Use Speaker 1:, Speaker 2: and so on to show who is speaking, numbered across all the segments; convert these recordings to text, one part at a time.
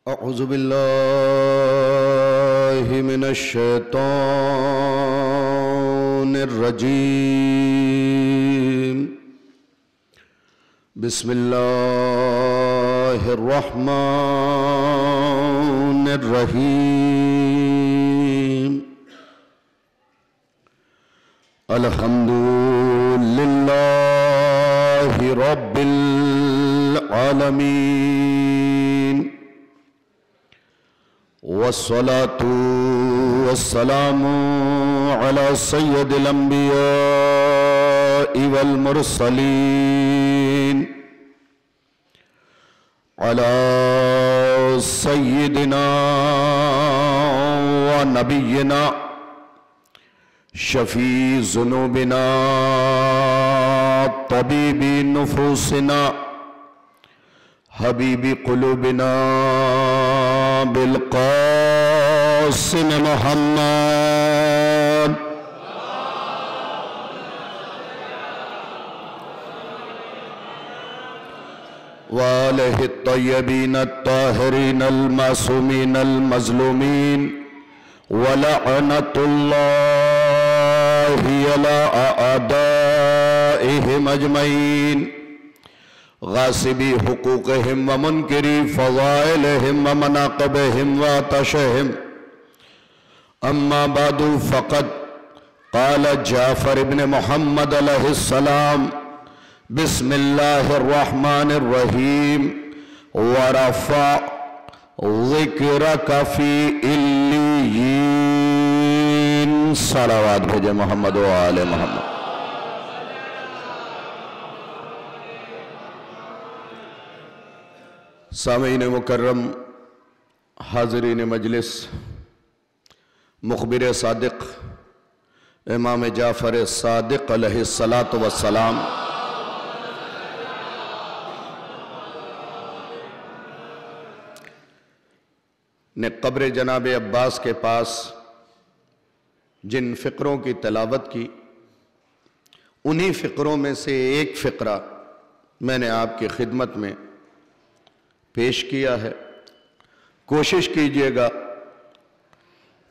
Speaker 1: अऊज़ु बिल्लाहि मिनश शैतानिर रजीम। बिस्मिल्लाहिर रहमानिर रहीम। अल्हम्दुलिल्लाहि रब्बिल आलमीन। वस्सलातु वस्सलामु अला सय्यदिल अंबियाइ वल मुरसलीन अला सय्यिदिना व नबिय्यिना शफी ज़ुनूबिना तबीबी नुफूसिना हबीबी क़ुलूबिना बिलक़ासिम मुहम्मद वालिहि तय्यबीन अत्ताहिरीन अल-मासूमीन अल-मज़लूमीन वलअनतुल्लाहि अला अअदाइहिम अजमईन गासिबी हुकूक़हिम व मुनकिरी फ़ज़ाइलिहिम व मनाक़िबिहिम व आतशिहिम। अम्मा बादु फ़क़द क़ाल जाफ़र इब्न मुहम्मद अलैहिस्सलाम बिस्मिल्लाहिर रहमानिर रहीम व रफ़अ ज़िक्रक फ़ी इल्लियीन। सलावत भेजे मोहम्मद व आले मोहम्मद। सामीन मुकर्रम, हाज़रीन मजलिस, मुख़बिर सादिक़ इमाम जाफ़र सादिक़ अलैहिस्सलातु वस्सलाम ने क़ब्र जनाब अब्बास के पास जिन फ़िक्रों की तिलावत की, उन्हीं फ़िक्रों में से एक फ़िक्रा मैंने आपकी खिदमत में पेश किया है। कोशिश कीजिएगा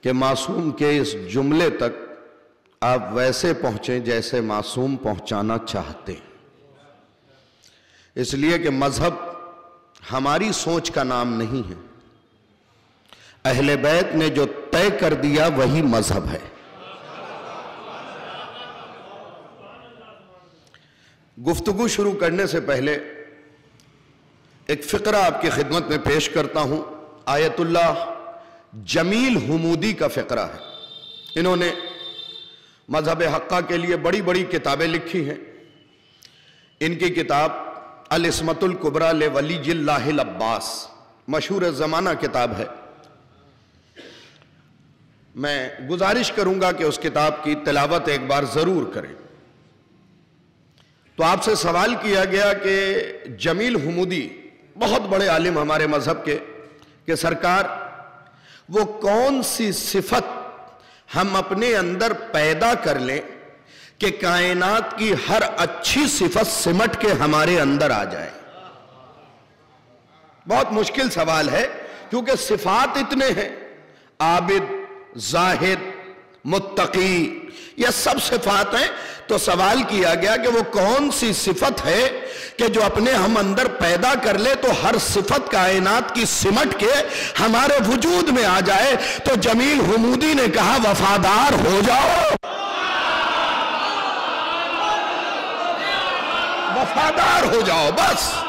Speaker 1: कि मासूम के इस जुमले तक आप वैसे पहुँचें जैसे मासूम पहुँचाना चाहते हैं, इसलिए कि मज़हब हमारी सोच का नाम नहीं है। अहले बैत ने जो तय कर दिया वही मज़हब है। गुफ्तगू शुरू करने से पहले एक फ़िक्रा आपकी खिदमत में पेश करता हूँ। आयतुल्लाह जमील हुमूदी का फ़िक्रा है। इन्होंने मज़हब हक़्क़ा के लिए बड़ी बड़ी किताबें लिखी हैं। इनकी किताब अल-इस्मतुल कुबरा ले वलीजिल्लाहिल अब्बास मशहूर ज़माना किताब है। मैं गुजारिश करूँगा कि उस किताब की तिलावत एक बार ज़रूर करें। तो आपसे सवाल किया गया कि जमील हुमूदी बहुत बड़े आलिम हमारे मज़हब के, कि सरकार वो कौन सी सिफत हम अपने अंदर पैदा कर लें कि कायनात की हर अच्छी सिफत सिमट के हमारे अंदर आ जाए। बहुत मुश्किल सवाल है, क्योंकि सिफात इतने हैं, आबिद, जाहिद, मुत्तकी, ये सब सिफात हैं। तो सवाल किया गया कि वो कौन सी सिफत है कि जो अपने हम अंदर पैदा कर ले तो हर सिफत कायनात की सिमट के हमारे वजूद में आ जाए। तो जमील हुमूदी ने कहा वफादार हो जाओ, वफादार हो जाओ। बस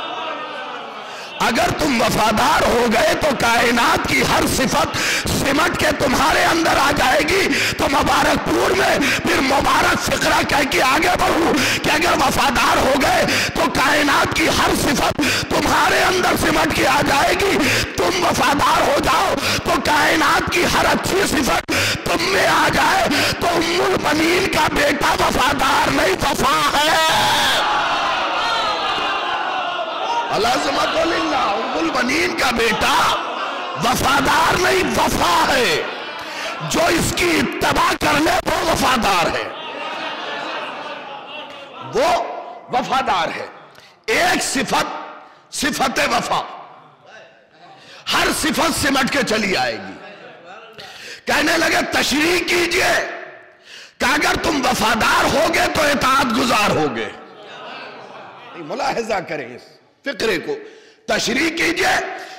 Speaker 1: अगर तुम वफादार हो गए तो कायनात की हर सिफत सिमट के तुम्हारे अंदर आ जाएगी। तो मुबारकपुर में फिर मुबारक फिक्रा कह के आगे बढ़ूं कि अगर वफादार हो गए तो कायनात की हर सिफत तुम्हारे अंदर सिमट के आ जाएगी। तुम वफादार हो जाओ तो कायनात की हर अच्छी सिफत तुम में आ जाए। तो उम्मुल बनीन का बेटा वफादार नहीं, वफा है। उम्मुल बनीन का बेटा वफादार नहीं, वफा है। जो इसकी इत्तबा कर ले वो वफादार है, वो वफादार है। एक सिफत सिफत वफा। हर सिफत सिमट के चली आएगी। कहने लगे तशरीह कीजिए कि अगर तुम वफादार होगे तो इताअत गुजार होगे। मुलाहिजा करें इस फिक्रे को। तशरीह कीजिए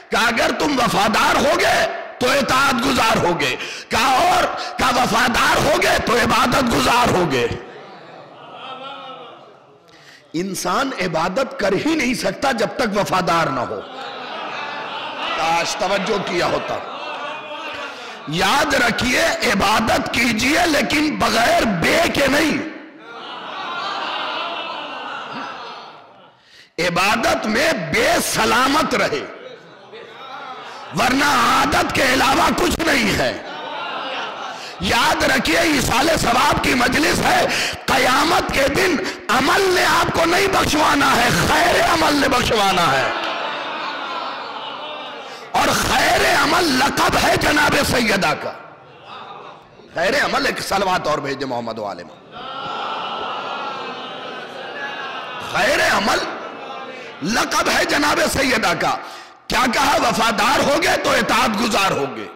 Speaker 1: कि अगर तुम वफादार होगे तो इताअत गुजार होगे। कहा और का वफादार होगे तो इबादत गुजार होगे। इंसान इबादत कर ही नहीं सकता जब तक वफादार ना हो। काश तवज्जो किया होता। याद रखिए, इबादत कीजिए लेकिन बगैर बे के नहीं। इबादत में बेसलामत रहे, वरना आदत के अलावा कुछ नहीं है। याद रखिए, इसाले सवाब की मजलिस है। कयामत के दिन अमल ने आपको नहीं बख्शवाना है, खैर अमल ने बख्शवाना है। और खैर अमल लक़ब है जनाबे सैयदा का। खैर अमल, एक सलवात और भेजे मोहम्मद वाले में। खैर अमल लक़ब है जनाबे सैयदा का। क्या कहा? वफादार होगे तो इताअत गुजार होगे,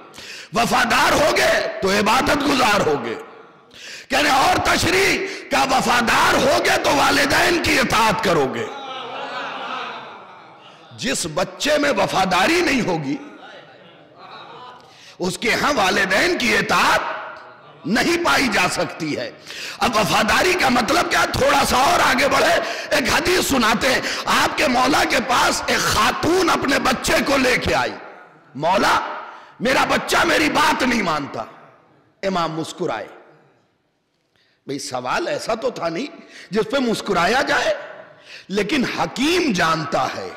Speaker 1: वफादार होगे तो इबादत गुजार होगे। कहने और तशरीह का वफादार होगे तो वालिदैन की इताअत करोगे। जिस बच्चे में वफादारी नहीं होगी उसके यहां वालिदैन की इताअत नहीं पाई जा सकती है। अब वफादारी का मतलब क्या? थोड़ा सा और आगे बढ़े, एक हदीस सुनाते हैं। आपके मौला के पास एक खातून अपने बच्चे को लेके आई। मौला, मेरा बच्चा मेरी बात नहीं मानता। इमाम मुस्कुराए। भाई सवाल ऐसा तो था नहीं जिस पे मुस्कुराया जाए, लेकिन हकीम जानता है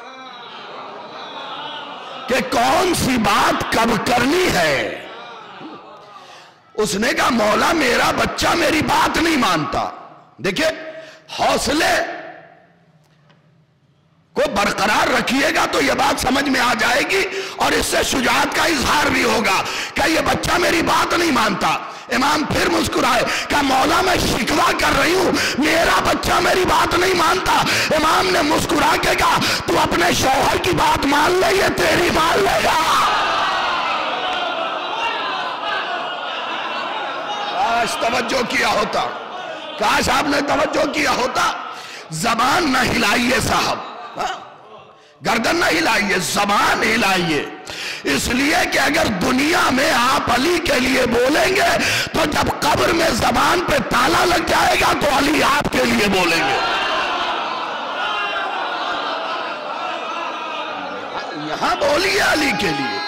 Speaker 1: कि कौन सी बात कब करनी है। उसने कहा मौला, मेरा बच्चा मेरी बात नहीं मानता। देखिए, हौसले को बरकरार रखिएगा तो यह बात समझ में आ जाएगी और इससे शुजाअत का इजहार भी होगा। क्या ये बच्चा मेरी बात नहीं मानता? इमाम फिर मुस्कुराए, कहा मौला, मैं शिकवा कर रही हूं, मेरा बच्चा मेरी बात नहीं मानता। इमाम ने मुस्कुरा के कहा, तू अपने शौहर की बात मान ले, ये तेरी मान लेगा। काश तवज्जो किया होता, काश आपने तवज्जो किया होता। जबान न हिलाइए साहब, गर्दन न हिलाइए, जबान हिलाइए। इसलिए कि अगर दुनिया में आप अली के लिए बोलेंगे तो जब कब्र में जबान पे ताला लग जाएगा तो अली आपके लिए बोलेंगे। यहां बोलिए अली के लिए।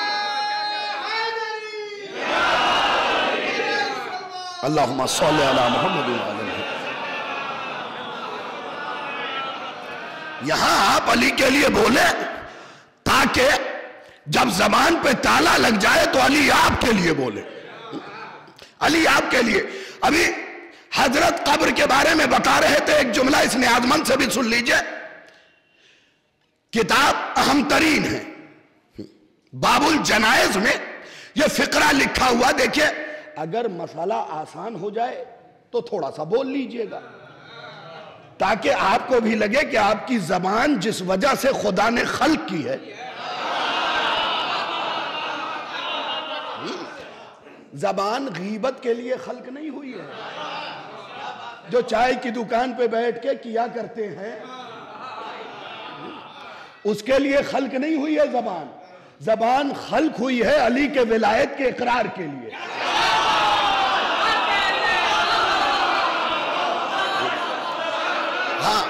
Speaker 1: अल्लाहुम्मा सल्ली अला मुहम्मद। यहां आप अली के लिए बोले ताकि जब जबान पे ताला लग जाए तो अली आपके लिए बोले। अली आपके लिए। अभी हजरत कब्र के बारे में बता रहे थे, एक जुमला इस नियाज़मंद से भी सुन लीजिए। किताब अहम तरीन है, बाबुल जनाइज में यह फिक्रा लिखा हुआ। देखिए, अगर मसला आसान हो जाए तो थोड़ा सा बोल लीजिएगा ताकि आपको भी लगे कि आपकी जबान जिस वजह से खुदा ने खल्क की है, जबान गीबत के लिए खल्क नहीं हुई है। जो चाय की दुकान पे बैठ के किया करते हैं उसके लिए खल्क नहीं हुई है जबान। जबान खल्क हुई है अली के विलायत के इकरार के लिए। हाँ,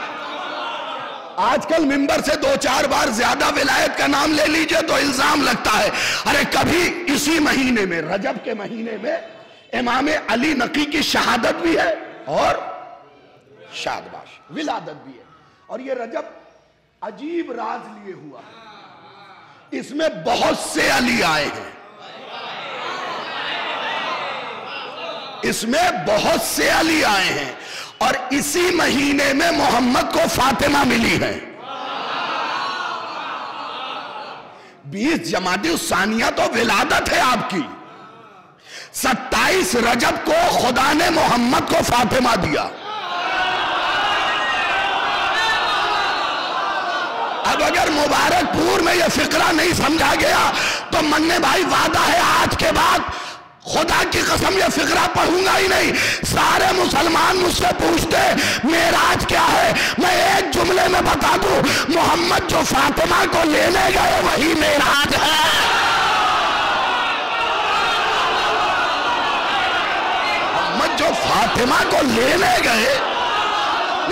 Speaker 1: आजकल मिंबर से 2-4 बार ज्यादा विलायत का नाम ले लीजिए तो इल्जाम लगता है। अरे कभी इसी महीने में, रजब के महीने में इमाम अली नकी की शहादत भी है और शादबाश विलादत भी है। और ये रजब अजीब राज लिए हुआ है, इसमें बहुत से अली आए हैं, इसमें बहुत से अली आए हैं। और इसी महीने में मोहम्मद को फातिमा मिली है। 20 जमादी सानिया तो विलादत है आपकी। 27 रजब को खुदा ने मोहम्मद को फातिमा दिया। अब अगर मुबारकपुर में यह फिक्रा नहीं समझा गया तो मन्ने भाई वादा है आज के बाद खुदा की कसम ये फिक्रा पढ़ूंगा ही नहीं। सारे मुसलमान मुझसे पूछते मेराज क्या है, मैं एक जुमले में बता दूं, मोहम्मद जो फातिमा को लेने गए वही मेराज है। मोहम्मद जो फातिमा को लेने गए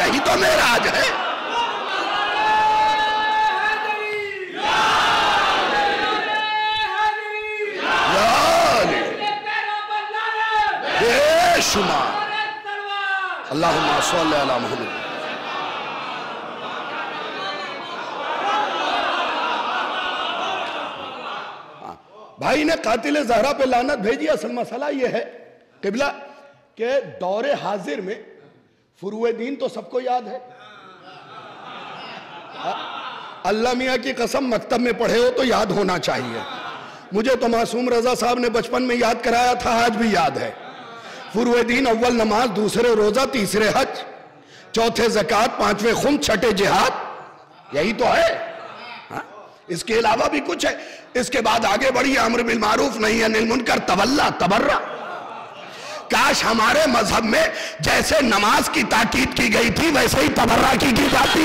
Speaker 1: यही तो मेराज है। अल्लाहुम्मा सल्ली अला मुहम्मद। भाई ने कातिल ज़हरा पे लानत भेजी। असल मसला यह है किबला के दौरे हाजिर में फुरुए दीन तो सबको याद है। अल्लाह मियाँ की कसम मकतब में पढ़े हो तो याद होना चाहिए। मुझे तो मासूम रजा साहब ने बचपन में याद कराया था, आज भी याद है। फुरुए दीन, अव्वल नमाज, दूसरे रोजा, तीसरे हज, चौथे ज़कात, पांचवें खुम, छठे जिहाद, यही तो है। हा? इसके अलावा भी कुछ है। इसके बाद आगे बढ़िए, अम्र बिल मारूफ नहीं अनिल मुनकर, तवल्ला तबर्रा। काश हमारे मजहब में जैसे नमाज की ताकीद की गई थी वैसे ही तबर्रा की जाती।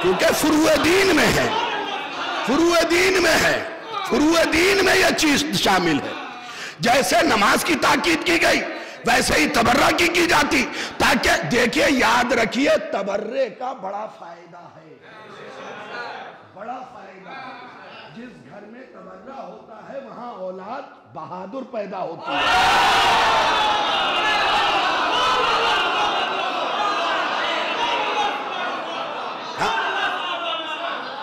Speaker 1: क्योंकि फुरुए दीन में है, फुरुए दीन में है, फुरुए दीन में यह चीज शामिल है। जैसे नमाज की ताकीद की गई वैसे ही तबर्रा की जाती, ताकि देखिए याद रखिए तबर्रे का बड़ा फायदा है, बड़ा फायदा। जिस घर में तबर्रा होता है वहां औलाद बहादुर पैदा होती है।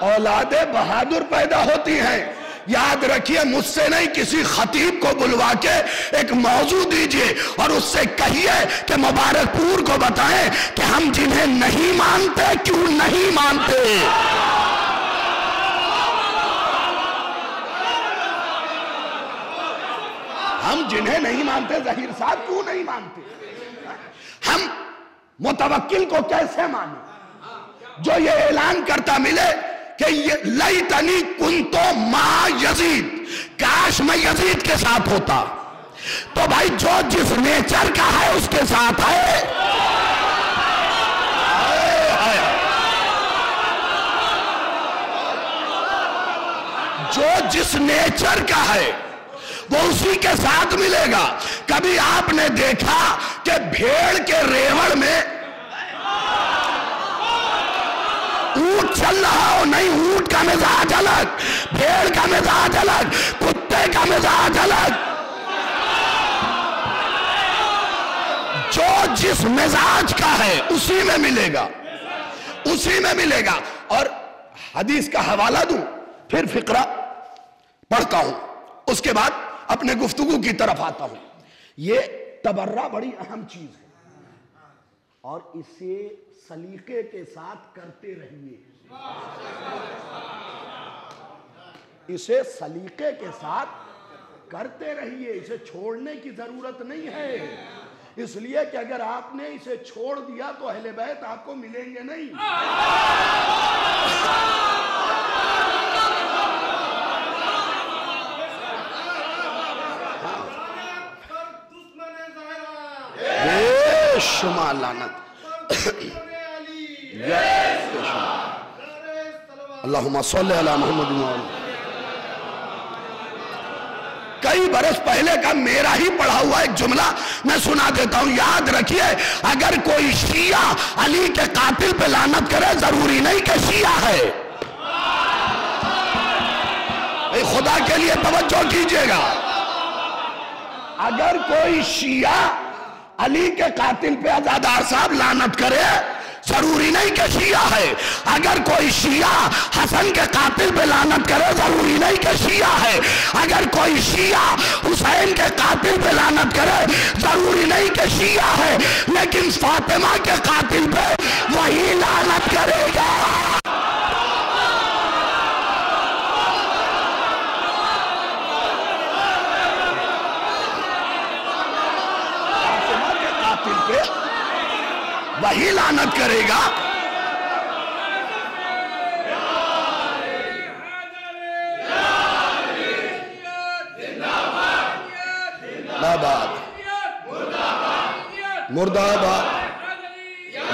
Speaker 1: औलादे बहादुर पैदा होती हैं। याद रखिए, मुझसे नहीं किसी खतीब को बुलवा के एक मौजू दीजिए और उससे कहिए कि मुबारकपुर को बताएं कि हम जिन्हें नहीं मानते क्यों नहीं मानते। हम जिन्हें नहीं मानते जहीर साहब क्यों नहीं मानते। हम मुतवक्किल को कैसे माने जो ये ऐलान करता मिले कि ये लैतनी कुंतो मा यजीद, काश मैं यजीद के साथ होता। तो भाई जो जिस नेचर का है उसके साथ है। जो जिस नेचर का है वो उसी के साथ मिलेगा। कभी आपने देखा कि भेड़ के रेवड़ में ऊंट चल रहा हो? नहीं, ऊंट का मिजाज अलग, भेड़ का मिजाज अलग, कुत्ते का मिजाज अलग। जो जिस मिजाज का है उसी में मिलेगा, उसी में मिलेगा। और हदीस का हवाला दूं फिर फिक्रा पढ़ता हूं, उसके बाद अपने गुफ्तगू की तरफ आता हूं। ये तबर्रा बड़ी अहम चीज है और इसे सलीके के साथ करते रहिए। इसे सलीके के साथ करते रहिए, इसे छोड़ने की जरूरत नहीं है। इसलिए कि अगर आपने इसे छोड़ दिया तो अहले बैत आपको मिलेंगे नहीं। शुमा लानत। अल्लाहुम्मा सल्ली अला मुहम्मद। कई बरस पहले का मेरा ही पढ़ा हुआ एक जुमला मैं सुना देता हूं, याद रखिए। अगर कोई शिया अली के कातिल पे लानत करे जरूरी नहीं कि शिया है। खुदा के लिए तवज्जो कीजिएगा। अगर कोई शिया अली के कातिल पे आजादार साहब लानत करे जरूरी नहीं कि शिया है। अगर कोई शिया हसन के कातिल पे लानत करे जरूरी नहीं कि शिया है। अगर कोई शिया हुसैन के कातिल पे लानत करे जरूरी नहीं कि शिया है। लेकिन फातिमा के कातिल पे वही लानत करेगा। वही लानत करेगा। मुर्दाबाद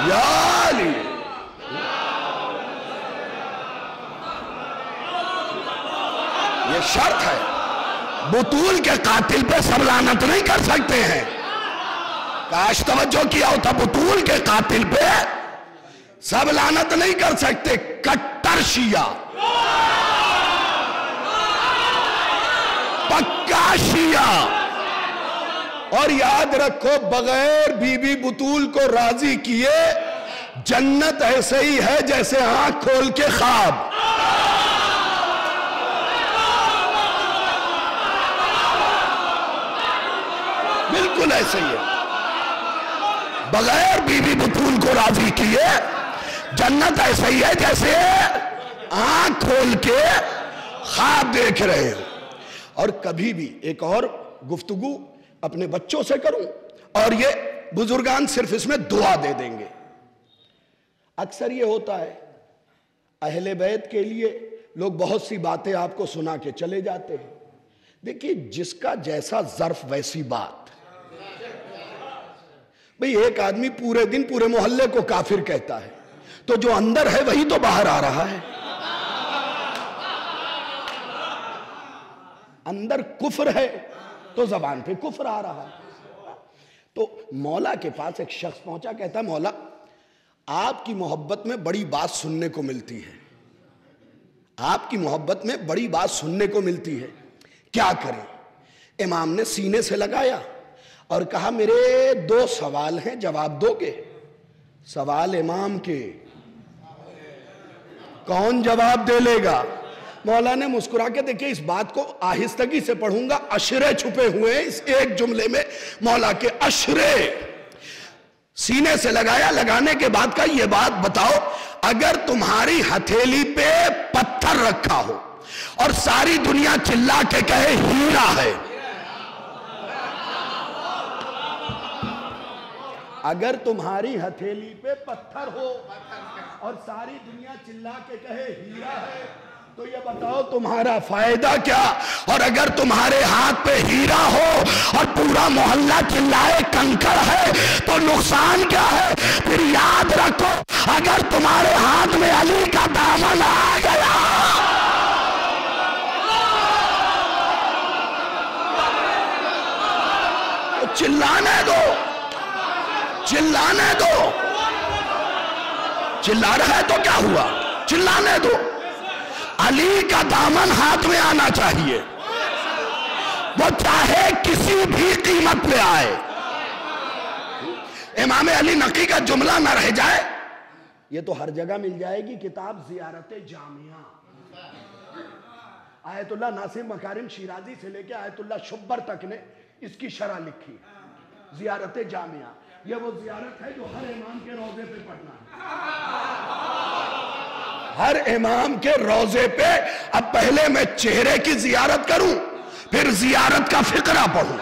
Speaker 1: या अली। ये शर्त है, बुतूल के कातिल पे सब लानत नहीं कर सकते हैं। काश तवज्जो किया होता, बुतूल के कातिल पे सब लानत नहीं कर सकते। कट्टर शिया, पक्का शिया। और याद रखो, बगैर बीबी बुतूल को राजी किए जन्नत ऐसे ही है जैसे आंख खोल के ख्वाब। बिल्कुल ऐसे ही है, बगैर बीबी बुतूल को राजी किए जन्नत ऐसे ही है जैसे आंख खोल के ख्वाब देख रहे हो। और कभी भी एक और गुफ्तगू अपने बच्चों से करूं, और ये बुजुर्गान सिर्फ इसमें दुआ दे देंगे। अक्सर ये होता है, अहले बैत के लिए लोग बहुत सी बातें आपको सुना के चले जाते हैं। देखिए, जिसका जैसा ज़र्फ वैसी बात। भाई, एक आदमी पूरे दिन पूरे मोहल्ले को काफिर कहता है, तो जो अंदर है वही तो बाहर आ रहा है। अंदर कुफ्र है तो जबान पे कुफ्र आ रहा है। तो मौला के पास एक शख्स पहुंचा, कहता है, मौला आपकी मोहब्बत में बड़ी बात सुनने को मिलती है, आपकी मोहब्बत में बड़ी बात सुनने को मिलती है, क्या करें? इमाम ने सीने से लगाया और कहा, मेरे 2 सवाल हैं, जवाब दोगे? सवाल इमाम के, कौन जवाब दे लेगा? मौला ने मुस्कुरा के, देखिए इस बात को आहिस्तगी से पढ़ूंगा, अशरे छुपे हुए हैं इस एक जुमले में, मौला के अशरे। सीने से लगाया, लगाने के बाद का, ये बात बताओ, अगर तुम्हारी हथेली पे पत्थर रखा हो और सारी दुनिया चिल्ला के कहे हीरा है, अगर तुम्हारी हथेली पे पत्थर हो और सारी दुनिया चिल्ला के कहे हीरा है, तो ये बताओ तुम्हारा फायदा क्या? और अगर तुम्हारे हाथ पे हीरा हो और पूरा मोहल्ला चिल्लाए कंकड़ है, तो नुकसान क्या है? फिर याद रखो, अगर तुम्हारे हाथ में अली का दामन आ गया, तो चिल्लाने दो, चिल्लाने दो। चिल्ला रहा है तो क्या हुआ? चिल्लाने दो। अली का दामन हाथ में आना चाहिए, वो चाहे किसी भी कीमत पे आए। इमाम अली नकी का जुमला न रह जाए, ये तो हर जगह मिल जाएगी किताब ज़ियारत जामिया। आयतुल्लाह नासिर मकारिम शिराजी से लेके आयतुल्लाह शुब्बर तक ने इसकी शरह लिखी, ज़ियारत जामिया। ये वो ज़ियारत है जो हर इमाम के रोजे पे पढ़ना है, हर इमाम के रोजे पे। अब पहले मैं चेहरे की जियारत करूं, फिर जियारत का फिक्रा पढ़ूं।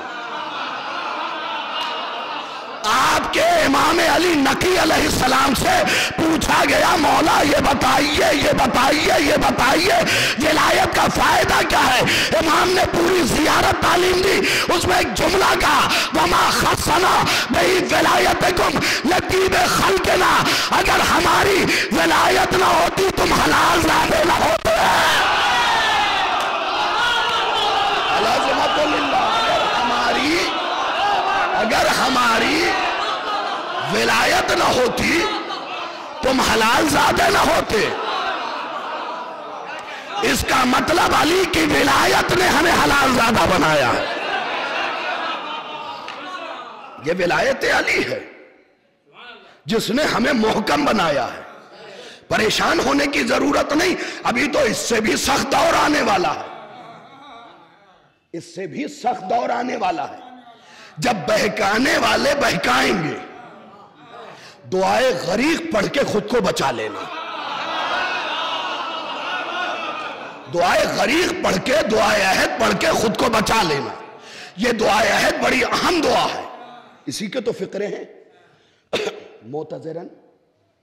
Speaker 1: आपके इमाम अली नकी अलैहिस्सलाम से पूछा गया, मौला ये बताइए, ये बताइए, ये बताइए, विलायत का फायदा क्या है? इमाम ने पूरी जियारत तालीम दी, उसमें एक जुमला कहा, वमा खस्सना बही विलायतकुम लतीब खल्कना, अगर हमारी विलायत ना होती तुम हलाल ज़ादे ना होते। अगर हमारी विलायत ना होती तुम हलाल ज़ादे ना होते। इसका मतलब अली की विलायत ने हमें हलाल ज़ादा बनाया है। ये विलायत अली है जिसने हमें मोहकम बनाया है। परेशान होने की जरूरत नहीं, अभी तो इससे भी सख्त दौर आने वाला है, इससे भी सख्त दौर आने वाला है, जब बहकाने वाले बहकाएंगे। दुआए गरीक पढ़ के खुद को बचा लेना, दुआए गरीक पढ़ के, दुआए अहद पढ़ के खुद को बचा लेना। यह दुआए अहद बड़ी अहम दुआ है, इसी के तो फिक्रे हैं। मोतजरन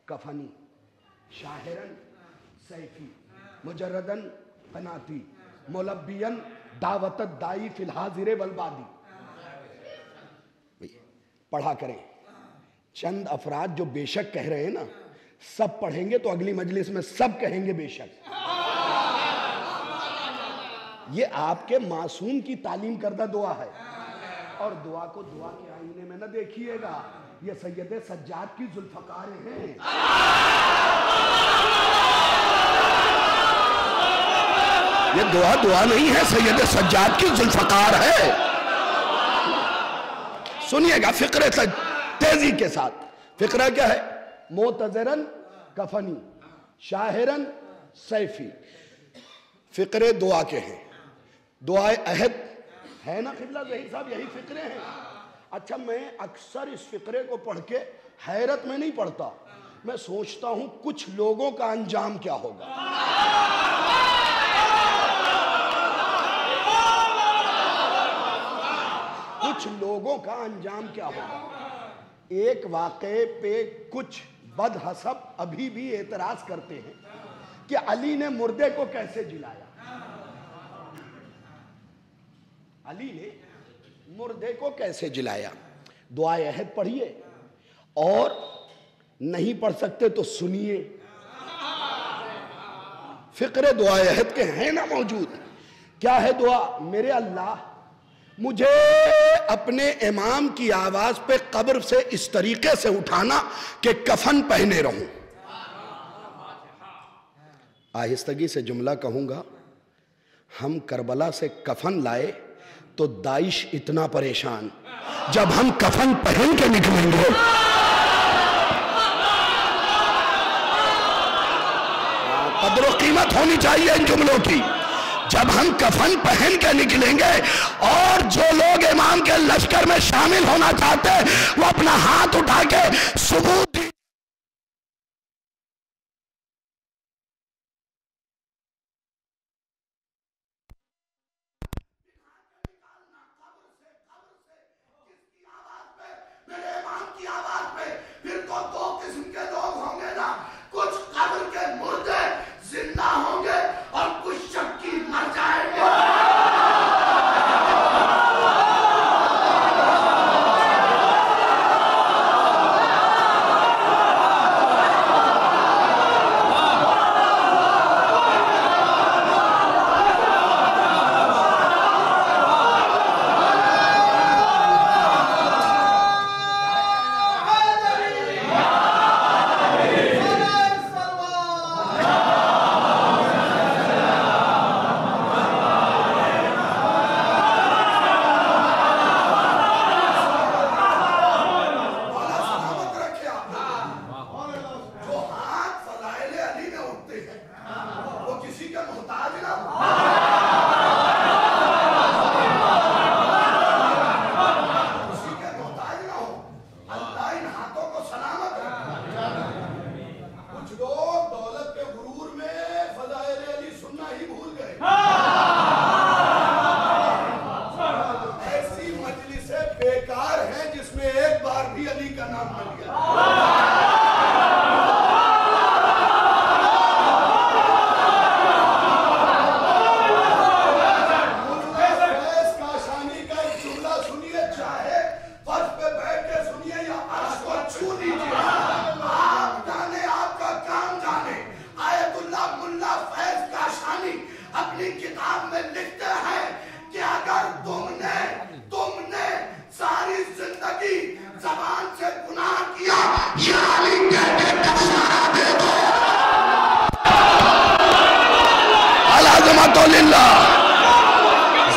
Speaker 1: कफनी, शाहिरन सैफी, मुजर्रदन कनाती, मुलब्बियन दावत दाई फिल हाजिर वलबादी। पढ़ा करें। चंद अफराद जो बेशक कह रहे हैं ना, सब पढ़ेंगे तो अगली मजलिस में सब कहेंगे बेशक। ये आपके मासूम की तालीम करदा दुआ है, और दुआ को दुआ के आईने में न देखिएगा, ये सैयद सज्जाद की जुल्फकार हैं। ये दुआ दुआ नहीं है, सैयद सज्जाद की जुल्फकार है। सुनिएगा फिक्रे तेजी के साथ। फिक्रा क्या है? मोतजरन कफनी, शाहिरन सैफी। फिक्रे दुआ के हैं। दुआए अहद है ना क़िबला ज़हीर साहब, यही फिक्रे हैं। अच्छा, मैं अक्सर इस फिक्रे को पढ़ के हैरत में नहीं पढ़ता, मैं सोचता हूं कुछ लोगों का अंजाम क्या होगा। कुछ लोगों का अंजाम क्या होगा। एक वाक़े पे कुछ बदहसब अभी भी एतराज करते हैं कि अली ने मुर्दे को कैसे जिलाया। अली ने मुर्दे को कैसे जिलाया। दुआए अहद पढ़िए, और नहीं पढ़ सकते तो सुनिए। फिक्रे दुआए अहद के हैं ना मौजूद। क्या है दुआ? मेरे अल्लाह, मुझे अपने इमाम की आवाज पे कब्र से इस तरीके से उठाना कि कफन पहने रहूं। आहिस्तगी से जुमला कहूंगा, हम करबला से कफन लाए तो दाइश इतना परेशान, जब हम कफन पहन के निकलेंगे कदर कीमत होनी चाहिए इन जुमलों की। जब हम कफन पहन के निकलेंगे और जो लोग इमाम के लश्कर में शामिल होना चाहते हैं वो अपना हाथ उठा के सबूत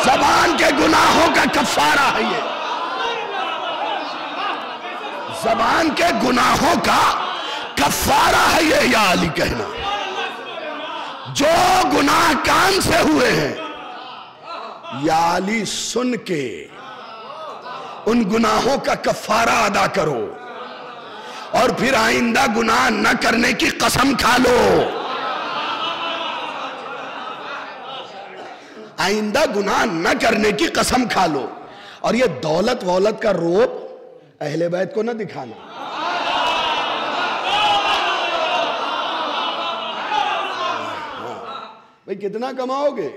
Speaker 1: जबान के गुनाहों का कफारा है। ये जबान के गुनाहों का कफारा है ये, या अली कहना। जो गुनाह कान से हुए हैं या अली सुन के उन गुनाहों का कफारा अदा करो, और फिर आइंदा गुनाह न करने की कसम खा लो। आइंदा गुनाह न करने की कसम खा लो। और ये दौलत वौलत का रोब अहले बैत को न दिखाना। भाई कितना कमाओगे?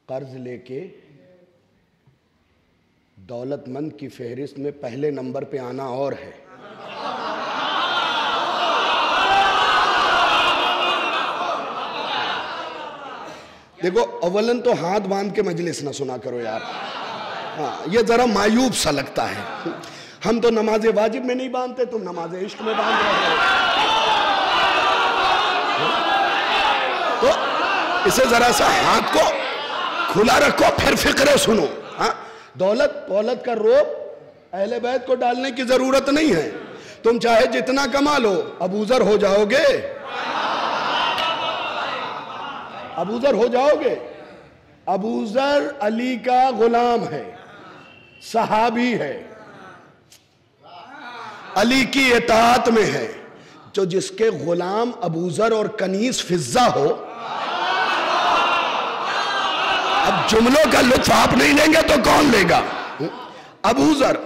Speaker 1: कर्ज लेके दौलतमंद की फहरिस्त में पहले नंबर पे आना और है। देखो, अवलन तो हाथ बांध के मजलिस ना सुना करो यार। हाँ, ये जरा मायूब सा लगता है। हम तो नमाज वाजिब में नहीं बांधते, तुम नमाज इश्क में बांध रहे हो। तो इसे जरा सा हाथ को खुला रखो, फिर फिक्रे सुनो। हाँ, दौलत का रोब अहले बैत को डालने की जरूरत नहीं है। तुम चाहे जितना कमा लो, अबूजर हो जाओगे, अबूजर हो जाओगे। अबूजर अली का गुलाम है, सहाबी है, अली की इताअत में है। जो जिसके गुलाम अबूजर और कनीस फिज्जा हो, अब जुमलों का लुत्फ आप नहीं लेंगे तो कौन लेगा? अबूजर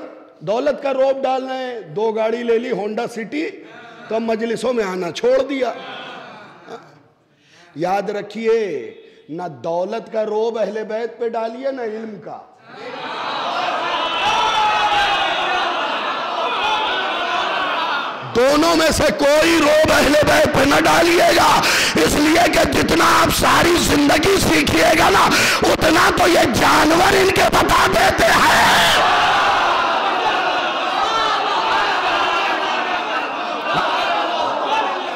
Speaker 1: दौलत का रोब डालना है, 2 गाड़ी ले ली होंडा सिटी, तो मजलिसों में आना छोड़ दिया। याद रखिए, ना दौलत का रोब अहले बैत पे डालिए, ना इल्म का। दोनों में से कोई रोब अहले बैत पे न डालिएगा, इसलिए कि जितना आप सारी जिंदगी सीखिएगा ना, उतना तो ये जानवर इनके बता देते हैं।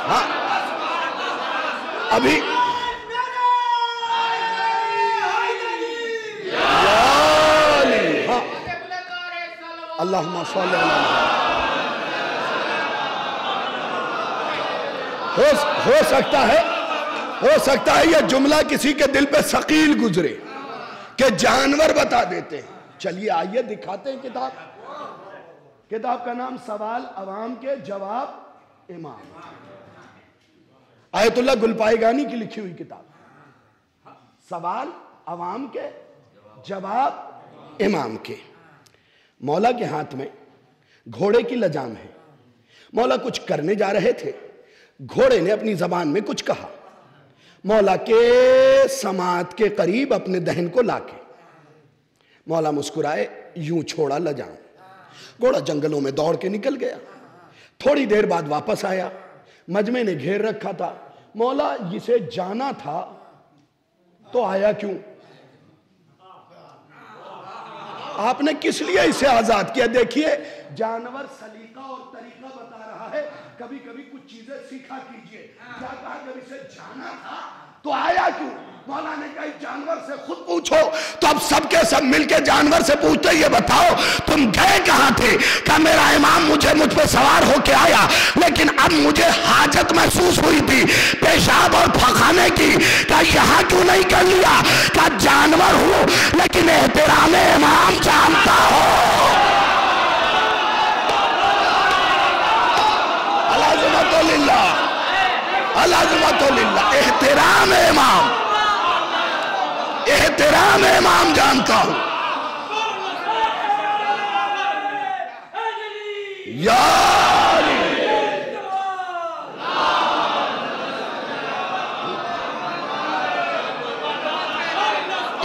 Speaker 1: हाँ, अभी अल्लाहुम्मा सल्ली अला हो सकता है यह जुमला किसी के दिल पे सकील गुजरे कि जानवर बता देते हैं। चलिए आइए दिखाते हैं किताब का नाम सवाल अवाम के जवाब इमाम, आयतुल्लाह गुलपाईगानी की लिखी हुई किताब। सवाल अवाम के जवाब इमाम के। मौला के हाथ में घोड़े की लगाम है। मौला कुछ करने जा रहे थे, घोड़े ने अपनी जबान में कुछ कहा। मौला के समात के करीब अपने दहन को लाके मौला मुस्कुराए, यूं छोड़ा लगाम। घोड़ा जंगलों में दौड़ के निकल गया। थोड़ी देर बाद वापस आया, मजमे ने घेर रखा था। मौला जिसे जाना था तो आया क्यों? आपने किस लिए इसे आजाद किया? देखिए, जानवर सलीका और तरीका बता रहा है। कभी कभी कुछ चीजें सीखा कीजिए। क्या कहा? जब इसे जाना था तो आया क्यों? मौला ने कहा जानवर से खुद पूछो। तो अब सबके सब मिलके जानवर से पूछते, ये बताओ तुम गए कहां थे? क्या मेरा इमाम मुझ पे सवार होके आया, लेकिन अब मुझे हाजत महसूस हुई थी पेशाब और पखाने की। क्या यहां क्यों नहीं कर लिया? क्या जानवर हूं लेकिन एहतराम इमाम जानता हो। अलाज़मतुल्लाह, एहतराम इमाम, एहतराम इमाम जानता हूं। यार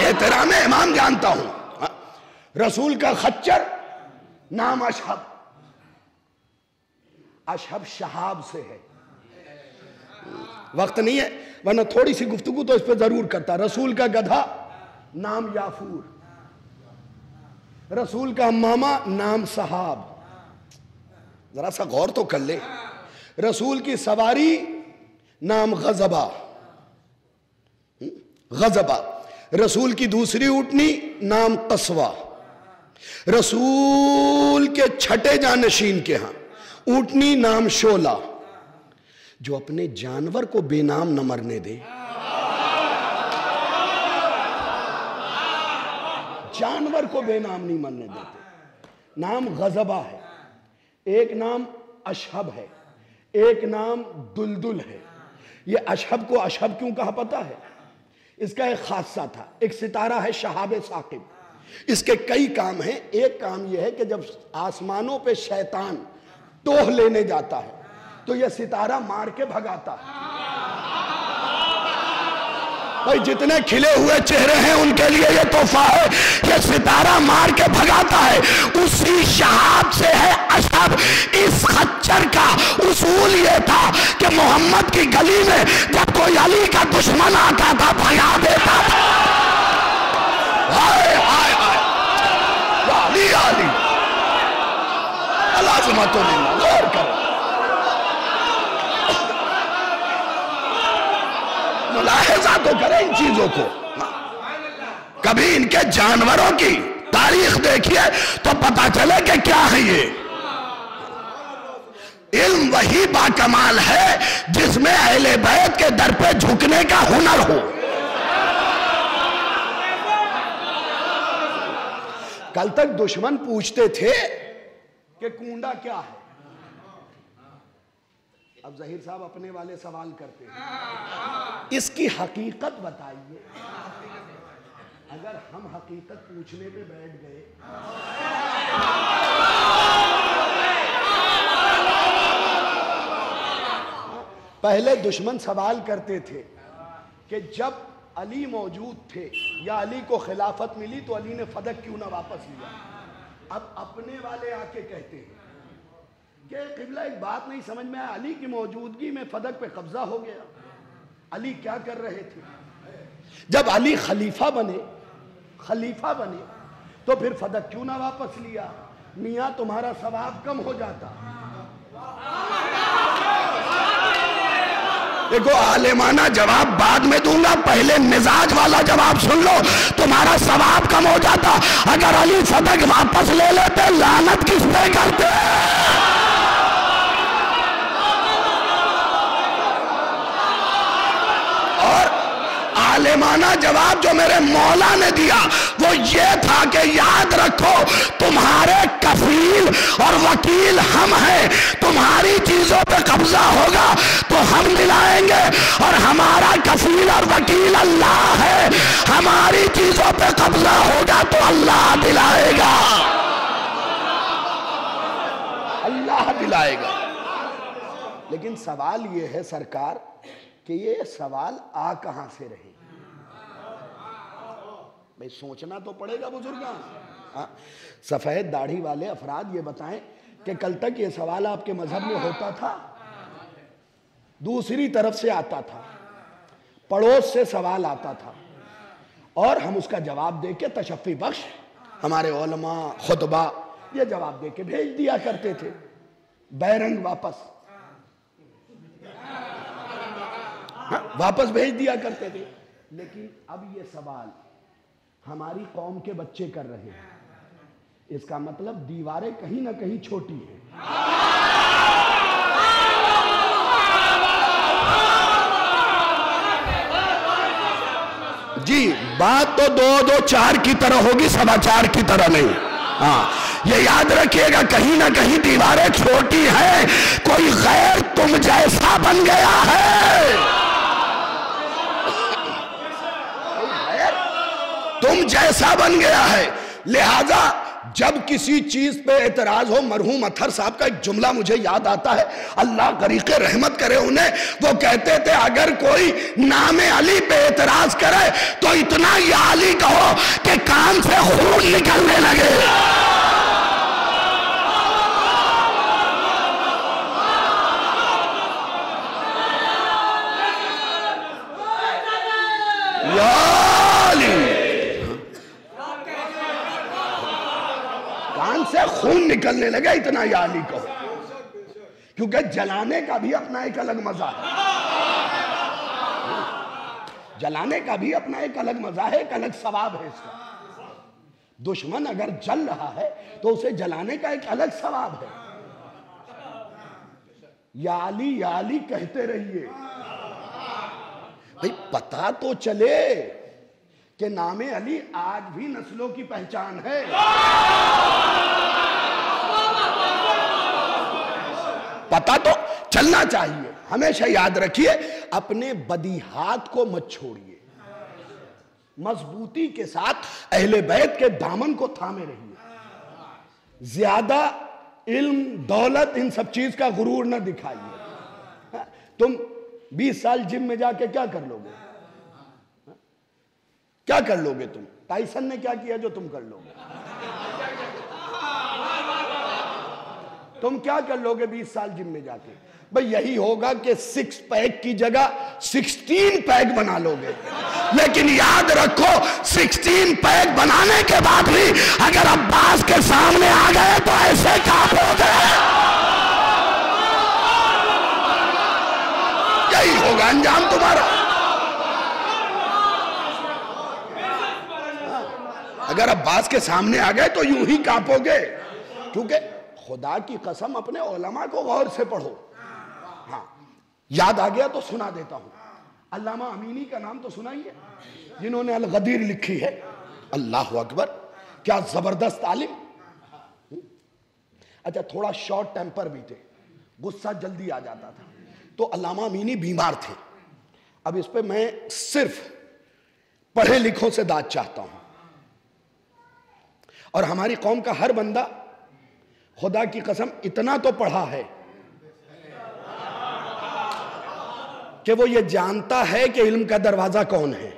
Speaker 1: एहतराम इमाम जानता हूं। रसूल का खच्चर नाम अशहब, अशहब शहाब से है। वक्त नहीं है, वरना थोड़ी सी गुफ्तगू तो इस पर जरूर करता। रसूल का गधा नाम याफूर, रसूल का मामा नाम सहाब। जरा सा गौर तो कर ले। रसूल की सवारी नाम गजबा, गजबा। रसूल की दूसरी ऊँटनी नाम कस्वा। रसूल के छठे जानशीन के यहां ऊँटनी नाम शोला। जो अपने जानवर को बेनाम न मरने दे। जानवर को बेनाम नहीं मरने देते। नाम गजबा है, एक नाम अशहब है, एक नाम दुलदुल है। ये अशहब को अशहब क्यों कहा पता है? इसका एक खासा था। एक सितारा है शहाब साकिब, इसके कई काम हैं। एक काम यह है कि जब आसमानों पे शैतान टोह लेने जाता है तो यह सितारा मार के भगाता है। भाई जितने खिले हुए चेहरे हैं उनके लिए ये तोहफा है। ये सितारा मार के भगाता है, उसी शहाब से है अशहब। इस खच्चर का उसूल ये था कि मोहम्मद की गली में जब कोई अली का दुश्मन आता था भगा देता था। हाय हाय हाय, अली अली अलाज़मतुल्लाह, गौर करो, मुलाहिज़ा तो करें इन चीजों को। कभी इनके जानवरों की तारीख देखिए तो पता चले कि क्या है ये। इल्म वही बाकमाल है जिसमें अहले बैत के दर पे झुकने का हुनर हो। कल तक दुश्मन पूछते थे कि कूंडा क्या है, अब जहीर साहब अपने वाले सवाल करते हैं, इसकी हकीकत बताइए। अगर हम हकीकत पूछने पे बैठ गए, पहले दुश्मन सवाल करते थे कि जब अली मौजूद थे या अली को खिलाफत मिली तो अली ने फदक क्यों ना वापस लिया। अब अपने वाले आके कहते हैं कि क़िबला एक बात नहीं समझ में आया, अली की मौजूदगी में फदक पे कब्जा हो गया। अली क्या कर रहे थे? जब अली खलीफा बने तो फिर फदक क्यों ना वापस लिया? मियाँ तुम्हारा सवाब कम हो जाता। देखो आलिमाना जवाब बाद में दूंगा, पहले मिजाज वाला जवाब सुन लो। तुम्हारा सवाब कम हो जाता अगर अली फदक वापस ले लेते। लानत किस पे करते? आलिमाना जवाब जो मेरे मौला ने दिया वो ये था कि याद रखो तुम्हारे कफील और वकील हम हैं। तुम्हारी चीजों पे कब्जा होगा तो हम दिलाएंगे, और हमारा कफील और वकील अल्लाह है। हमारी चीजों पे कब्जा होगा तो अल्लाह दिलाएगा, अल्लाह दिलाएगा। लेकिन सवाल ये है सरकार कि ये सवाल आ कहां से रहे? भाई सोचना तो पड़ेगा बुजुर्गान। हाँ, सफेद दाढ़ी वाले अफराद ये बताएं कि कल तक ये सवाल आपके मजहब में होता था? दूसरी तरफ से आता था, पड़ोस से सवाल आता था और हम उसका जवाब दे के तशफ़ी बख्श हमारे उलमा खुतबा ये जवाब दे के भेज दिया करते थे बैरंग वापस। वापस भेज दिया करते थे। लेकिन अब ये सवाल हमारी कौम के बच्चे कर रहे हैं, इसका मतलब दीवारें कहीं ना कहीं छोटी हैं। जी बात तो दो चार की तरह होगी, समाचार की तरह नहीं। हाँ ये याद रखिएगा, कहीं ना कहीं दीवारें छोटी हैं। कोई गैर तुम जैसा बन गया है, तुम जैसा बन गया है। लिहाजा जब किसी चीज पे एतराज हो, मरहूम अत्हर साहब का एक जुमला मुझे याद आता है, अल्लाह गरीक़े रहमत करे उन्हें। वो कहते थे अगर कोई नामे अली पे एतराज करे तो इतना या अली कहो कि कान से खून निकलने लगे। से खून निकलने लगे, इतना या अली कहो। क्योंकि जलाने का भी अपना एक अलग मजा है, जलाने का भी अपना एक अलग मजा है, एक अलग सवाब है इसका। दुश्मन अगर जल रहा है तो उसे जलाने का एक अलग सवाब है। या अली कहते रहिए भाई, पता तो चले कि नामे अली आज भी नस्लों की पहचान है। पता तो चलना चाहिए। हमेशा याद रखिए, अपने बदीहात को मत छोड़िए, मजबूती के साथ अहले बैत के दामन को थामे रहिए। ज्यादा इल्म दौलत इन सब चीज का गुरूर न दिखाइए। तुम 20 साल जिम में जाके क्या कर लोगे? क्या कर लोगे तुम? टाइसन ने क्या किया जो तुम कर लोगे? तुम क्या कर लोगे 20 साल जिम में जाके? भाई यही होगा कि 6 पैक की जगह 16 पैक बना लोगे। लेकिन याद रखो 16 पैक बनाने के बाद भी अगर अब्बास के सामने आ गए तो ऐसे कांपोगे। यही होगा अंजाम तुम्हारा। अगर अब्बास के सामने आ गए तो यूं ही कांपोगे। क्योंकि खुदा की कसम अपने उलमा को गौर से पढ़ो। हाँ, याद आ गया तो सुना देता हूं। अल्लामा अमीनी का नाम तो सुना ही है, जिन्होंने अल गदीर लिखी है। अल्लाह अकबर, क्या जबरदस्त आलिम। अच्छा, थोड़ा शॉर्ट टेम्पर भी थे, गुस्सा जल्दी आ जाता था। तो अल्लामा अमीनी बीमार थे। अब इस पे मैं सिर्फ पढ़े लिखों से दाद चाहता हूं। और हमारी कौम का हर बंदा खुदा की कसम इतना तो पढ़ा है कि वो ये जानता है कि इल्म का दरवाजा कौन है।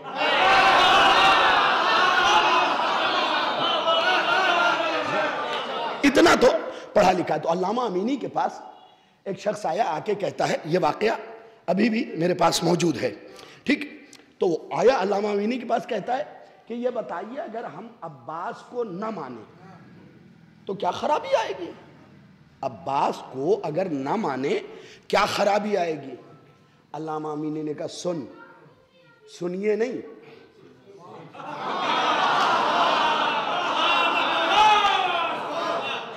Speaker 1: इतना तो पढ़ा लिखा है। तो अल्लामा अमीनी के पास एक शख्स आया, आके कहता है, ये वाकया अभी भी मेरे पास मौजूद है, ठीक। तो वो आया अल्लामा अमीनी के पास, कहता है कि ये बताइए अगर हम अब्बास को न माने तो क्या खराबी आएगी? अब्बास को अगर न माने क्या खराबी आएगी? अल्लामा अमीनी ने कहा, सुनिए नहीं,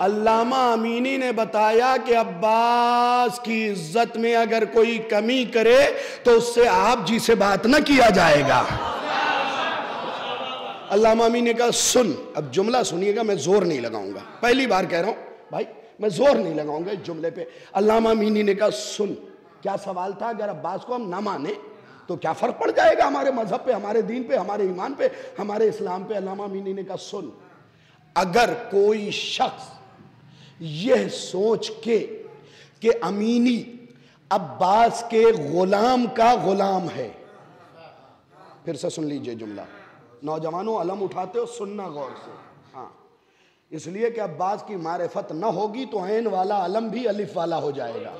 Speaker 1: अल्लामा अमीनी ने बताया कि अब्बास की इज्जत में अगर कोई कमी करे तो उससे आप जी से बात न किया जाएगा। अल्लामा अमीनी ने कहा, सुन, अब जुमला सुनिएगा, मैं जोर नहीं लगाऊंगा, पहली बार कह रहा हूं भाई, मैं जोर नहीं लगाऊंगा इस जुमले पे। अल्लामा अमीनी ने कहा, सुन, क्या सवाल था? अगर अब्बास को हम ना माने तो क्या फर्क पड़ जाएगा हमारे मजहब पे, हमारे दीन पे, हमारे ईमान पे, हमारे इस्लाम पे? अल्लामा अमीनी ने कहा, सुन, अगर कोई शख्स यह सोच के कि अमीनी अब्बास के गुलाम का गुलाम है, फिर से सुन लीजिए जुमला, नौजवानों अलम उठाते हो, सुनना गौर से। हाँ, इसलिए कि अब्बास की मारिफत न होगी तो ऐन वाला अलम भी अलिफ वाला हो जाएगा।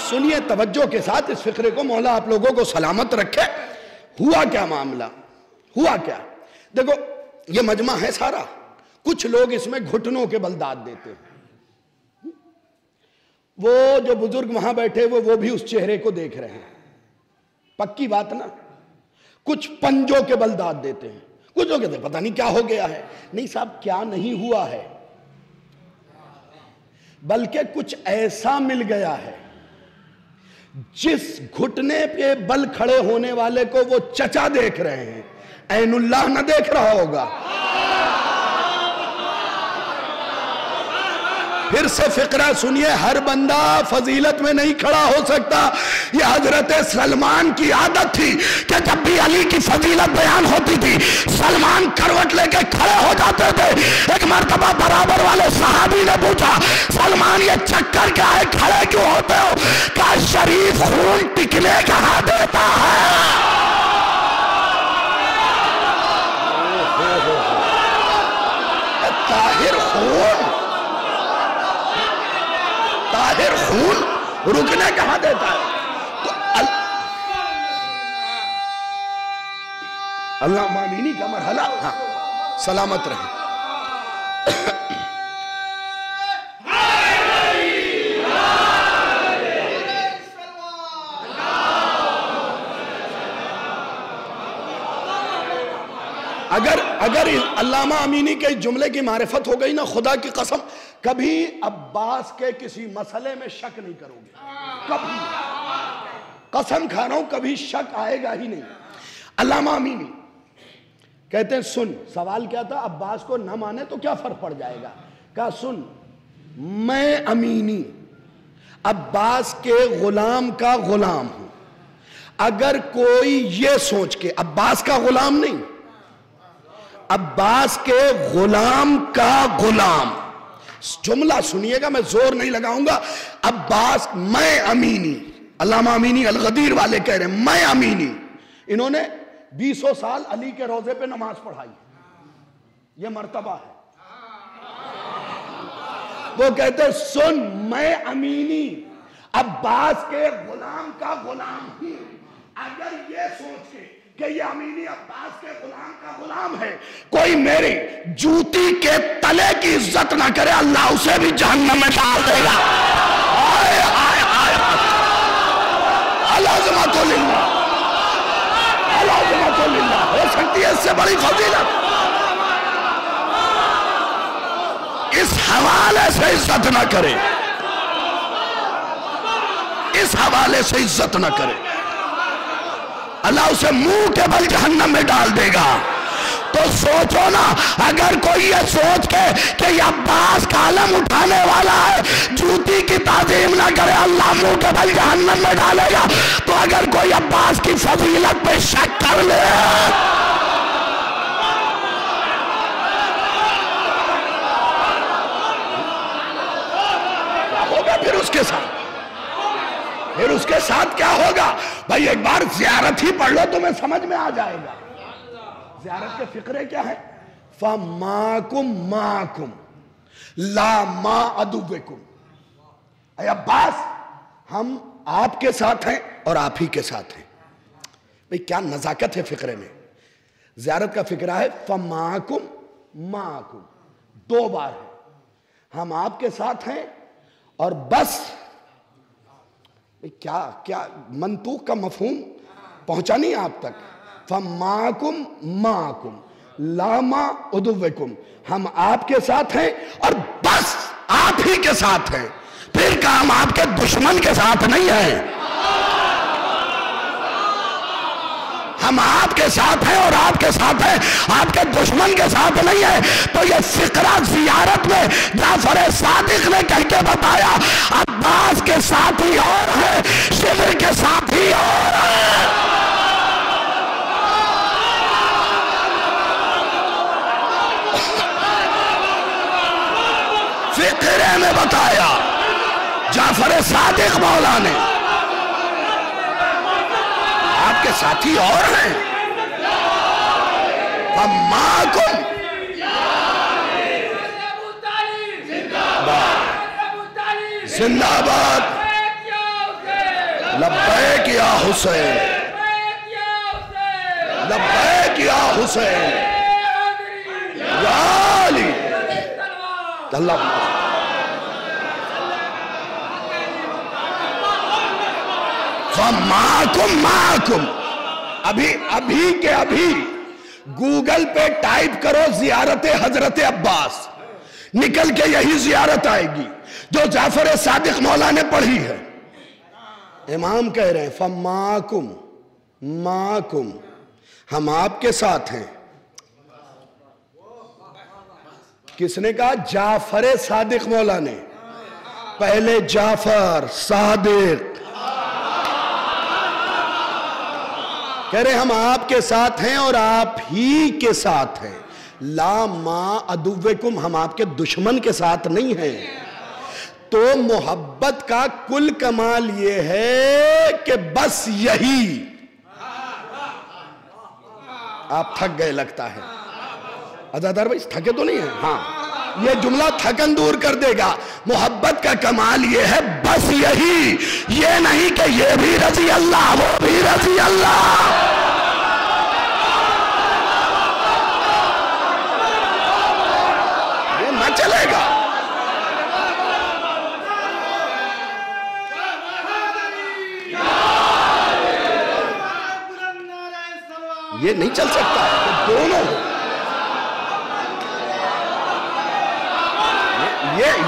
Speaker 1: सुनिए तवज्जो के साथ इस फिक्रे को, मौला आप लोगों को सलामत रखे। हुआ क्या मामला? हुआ क्या? देखो, ये मजमा है सारा, कुछ लोग इसमें घुटनों के बल दाद देते हैं। वो जो बुजुर्ग वहां बैठे वो भी उस चेहरे को देख रहे हैं, पक्की बात ना। कुछ पंजों के बल दाद देते हैं, कुछ लोग कहते हैं पता नहीं क्या हो गया है। नहीं साहब, क्या नहीं हुआ है, बल्कि कुछ ऐसा मिल गया है जिस घुटने पे बल खड़े होने वाले को वो चचा देख रहे हैं, ऐनुल्लाह न देख रहा होगा। फिर से फिक्रा सुनिए, हर बंदा फजीलत में नहीं खड़ा हो सकता। ये हजरत सलमान की आदत थी कि जब भी अली की फजीलत बयान होती थी, सलमान करवट लेके खड़े हो जाते थे। एक मर्तबा बराबर वाले सहाबी ने पूछा, सलमान ये चक्कर क्या है, खड़े क्यों होते हो? का शरीफ खून टिकने कहा देता है। ताहिर खून, ताहिर खून रुकने कहां देता है? तो अल्लाह अमीनी का मरहला, हाँ, सलामत रहे। अगर अल्लामा अमीनी के जुमले की मारिफत हो गई ना, खुदा की कसम कभी अब्बास के किसी मसले में शक नहीं करोगे, कभी, कसम खा रहा हूं, कभी शक आएगा ही नहीं। अल्लामा अमीनी कहते हैं, सुन, सवाल क्या था? अब्बास को न माने तो क्या फर्क पड़ जाएगा? कहा, सुन, मैं अमीनी अब्बास के गुलाम का गुलाम हूं। अगर कोई ये सोच के, अब्बास का गुलाम नहीं, अब्बास के गुलाम का गुलाम, जुमला सुनिएगा, मैं जोर नहीं लगाऊंगा। अब्बास मैं अमीनी, अल्लामा अमीनी अल-गदीर वाले कह रहे हैं मैं अमीनी, इन्होंने 20 साल अली के रोजे पे नमाज पढ़ाई, ये मर्तबा है। वो कहते सुन मैं अमीनी अब्बास के गुलाम का गुलाम हूं। अगर ये सोच के कि ये अमीनी अब्बास के गुलाम का गुलाम है, कोई मेरी जूती के तले की इज्जत ना करे, अल्लाह उसे भी जहन्नम में डाल देगा। आए आए आए अलाज़मतुल्लाह, अलाज़मतुल्लाह, हो सकती है इससे बड़ी फजीलत। इस हवाले से इज्जत ना करे, इस हवाले से इज्जत ना करे, अल्लाह उसे मुंह के बल जहन्नम में डाल देगा। तो सोचो ना, अगर कोई ये सोच के कि ये अब्बास का आलम उठाने वाला है, जूती की ताजीम ना करे, अल्लाह मुंह के बल जहन्नम में डालेगा। तो अगर कोई अब्बास की फजीलत पे शक कर ले, क्या होगा फिर उसके साथ? फिर उसके साथ क्या होगा भाई? एक बार ज़ियारत ही पढ़ लो, तुम्हें समझ में आ जाएगा। ज़ियारत के फिक्रे क्या है? फमाकुम माकुम ला मा अदुव्वकुम। अय अब्बास, हम आपके साथ हैं और आप ही के साथ हैं। भाई क्या नजाकत है फिक्रे में। ज़ियारत का फिक्रा है फमाकुम माकुम, 2 बार है, हम आपके साथ हैं और बस। क्या क्या मंतूक का मफहूम पहुंचा नहीं आप तक। फमाकुम माकुम लामा उदुव्वकुम, हम आपके साथ हैं और बस आप ही के साथ हैं। फिर काम आपके दुश्मन के साथ नहीं है, हम आपके साथ हैं और आपके साथ हैं, आपके दुश्मन के साथ नहीं है। तो ये फिक्रा ज़ियारत में जाफर सादिक ने कह के बताया, अब्बास के साथ ही और है, शिबिर के साथ ही और है। फिक्रे में बताया जाफर सादिक मौला ने, आपके साथी और हैं। फमाकुम जिंदाबाद, लब्बैक या हुसैन, लब्बैक या हुसैन, या अली। फमाकुम माकुम, अभी के अभी गूगल पे टाइप करो ज़ियारत हजरत अब्बास, निकल के यही ज़ियारत आएगी जो जाफर सादिक मौला ने पढ़ी है। इमाम कह रहे हैं फमाकुम माकुम, हम आपके साथ हैं। किसने कहा? जाफर सादिक मौला ने। पहले जाफर सादिक कह रहे हम आपके साथ हैं और आप ही के साथ हैं। ला मा अदुव्वकुम, हम आपके दुश्मन के साथ नहीं हैं। तो मोहब्बत का कुल कमाल ये है कि बस यही। आप थक गए लगता है अदादार भाई, थके तो नहीं है? हाँ, ये जुमला थकन दूर कर देगा। मोहब्बत का कमाल ये है बस यही, ये नहीं कि ये भी रजी अल्लाह वो भी रजी अल्लाह। ये ना चलेगा। ये नहीं चल सकता, तो दोनों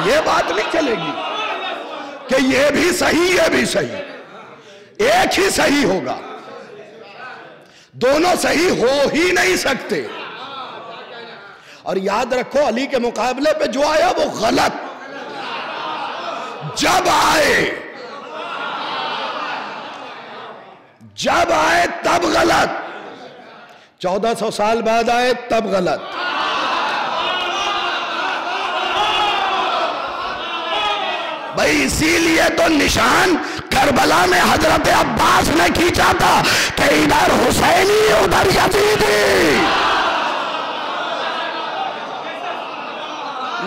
Speaker 1: ये बात नहीं चलेगी कि ये भी सही ये भी सही, एक ही सही होगा। दोनों सही हो ही नहीं सकते। और याद रखो, अली के मुकाबले पे जो आया वो गलत। जब आए तब गलत, 1400 साल बाद आए तब गलत। भाई इसीलिए तो निशान करबला में हजरत अब्बास ने खींचा था कि इधर हुसैनी उधर यजीदी।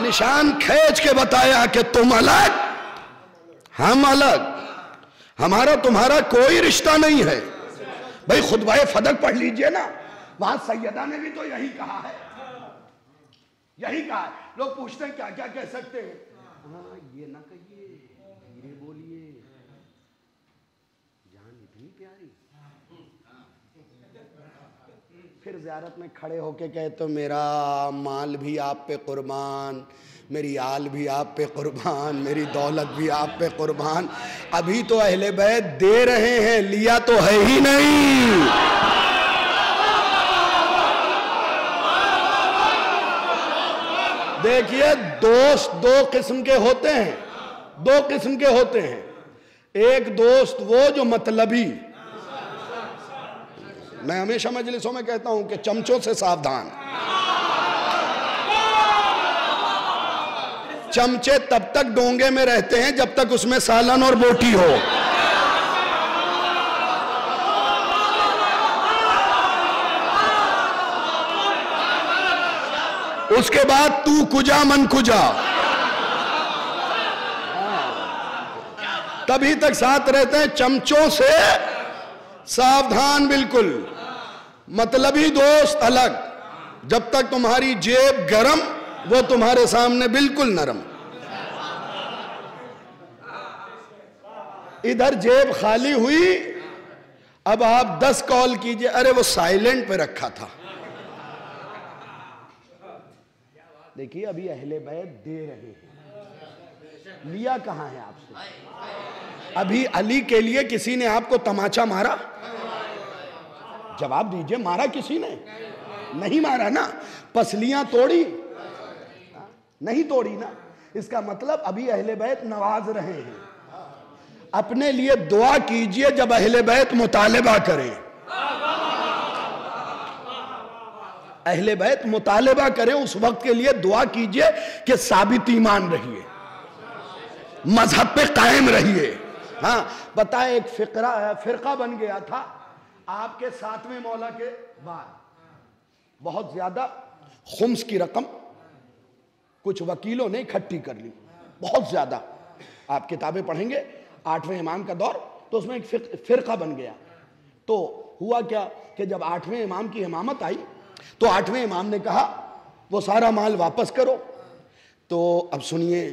Speaker 1: निशान खींच के बताया कि तुम अलग हम अलग, हमारा तुम्हारा कोई रिश्ता नहीं है। भाई खुतबाए फदक पढ़ लीजिए ना, वहां सैयदा ने भी तो यही कहा है, यही कहा है। लोग पूछते हैं क्या क्या कह सकते हैं, हाँ ये ना कहिए, धीरे बोलिए, जान इतनी प्यारी। फिर ज़ियारत में खड़े होके कहे तो मेरा माल भी आप पे कुर्बान, मेरी आल भी आप पे कुर्बान, मेरी दौलत भी आप पे कुर्बान। अभी तो अहले बैत दे रहे हैं, लिया तो है ही नहीं। देखिए दोस्त दो किस्म के होते हैं, दो किस्म के होते हैं। एक दोस्त वो जो मतलबी, मैं हमेशा मजलिसों में कहता हूं कि चमचों से सावधान। चमचे तब तक डोंगे में रहते हैं जब तक उसमें सालन और बोटी हो। उसके बाद तू कुजा मन कुजा, तभी तक साथ रहते हैं। चमचों से सावधान बिल्कुल। मतलबी दोस्त अलग, जब तक तुम्हारी जेब गरम वो तुम्हारे सामने बिल्कुल नरम। इधर जेब खाली हुई, अब आप 10 कॉल कीजिए, अरे वो साइलेंट पे रखा था। देखिए अभी अहले बैत दे रहे हैं, लिया कहां है आपसे? अभी अली के लिए किसी ने आपको तमाचा मारा? जवाब दीजिए, मारा किसी ने? नहीं मारा ना। पसलियां तोड़ी? नहीं तोड़ी ना। इसका मतलब अभी अहले बैत नवाज रहे हैं। अपने लिए दुआ कीजिए जब अहले बैत मुतालिबा करें, अहले बैत मुतालिबा करें, उस वक्त के लिए दुआ कीजिए कि साबित ईमान रहिए, मजहब पे कायम रहिए। हाँ बताए, एक फिरका बन गया था आपके 7वें मौला के बाद। बहुत ज्यादा खुम्स की रकम कुछ वकीलों ने इकट्ठी कर ली, बहुत ज्यादा। आप किताबें पढ़ेंगे 8वें इमाम का दौर, तो उसमें एक फिरका बन गया। तो हुआ क्या कि जब 8वें इमाम की इमामत आई तो 8वें इमाम ने कहा वो सारा माल वापस करो। तो अब सुनिए,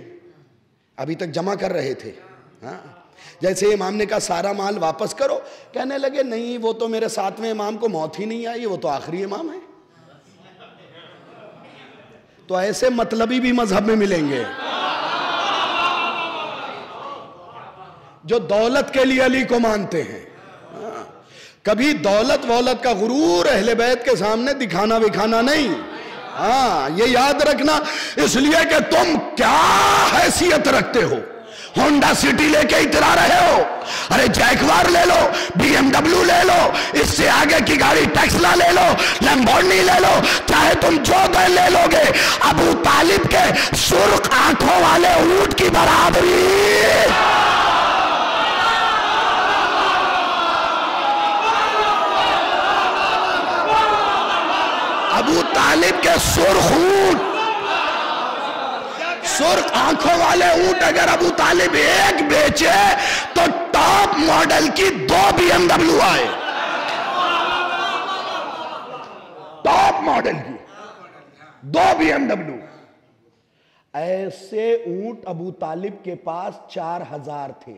Speaker 1: अभी तक जमा कर रहे थे। हाँ जैसे इमाम ने कहा सारा माल वापस करो, कहने लगे नहीं वो तो मेरे 7वें इमाम को मौत ही नहीं आई, वो तो आखिरी इमाम है। तो ऐसे मतलबी भी मजहब में मिलेंगे जो दौलत के लिए अली को मानते हैं। कभी दौलत वौलत का गुरूर अहले बैत के सामने दिखाना विखाना नहीं। हाँ ये याद रखना, इसलिए कि तुम क्या हैसियत रखते हो। होंडा सिटी लेके इतरा रहे हो, अरे जैगवार ले लो, BMW ले लो, इससे आगे की गाड़ी टेस्ला ले लो, लैम्बोर्गिनी ले लो, चाहे तुम जो दे ले लोगे। अबू तालिब के सुर्ख आंखों वाले ऊंट की बराबरी। अबू तालिब के सुर्ख ऊंट, सुर्ख आंखों वाले ऊंट अगर अबू तालिब एक बेचे तो टॉप मॉडल की 2 BMW आए, टॉप मॉडल की 2 BMW। ऐसे ऊंट अबू तालिब के पास 4000 थे।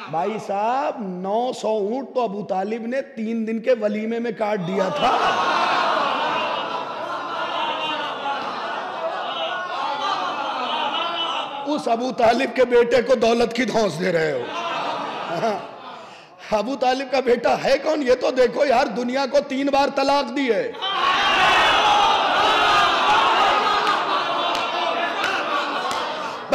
Speaker 1: भाई साहब 900 ऊंट तो अबू तालिब ने 3 दिन के वलीमे में काट दिया था। उस अबू तालिब के बेटे को दौलत की धौंस दे रहे हो। अबू तालिब का बेटा है कौन ये तो देखो यार, दुनिया को 3 बार तलाक दी है।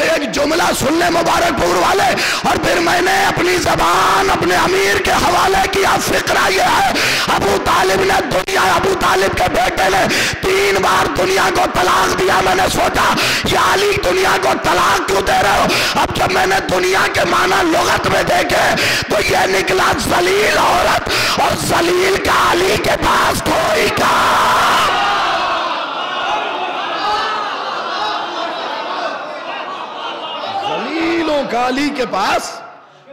Speaker 1: एक जुमला सुन ले मुबारकपुर वाले, और फिर मैंने अपनी जबान अपने अमीर के हवाले किया। फिक्रा यह है, अबू तालिब ने दुनिया, अबू तालिब के बेटे ने 3 बार दुनिया को तलाक दिया। मैंने सोचा या अली दुनिया को तलाक क्यों दे रहे हो? अब जब मैंने दुनिया के माना लुगत में देखे तो यह निकला जलील औरत, और जलील का अली के पास कोई काम। जलीलों का अली के पास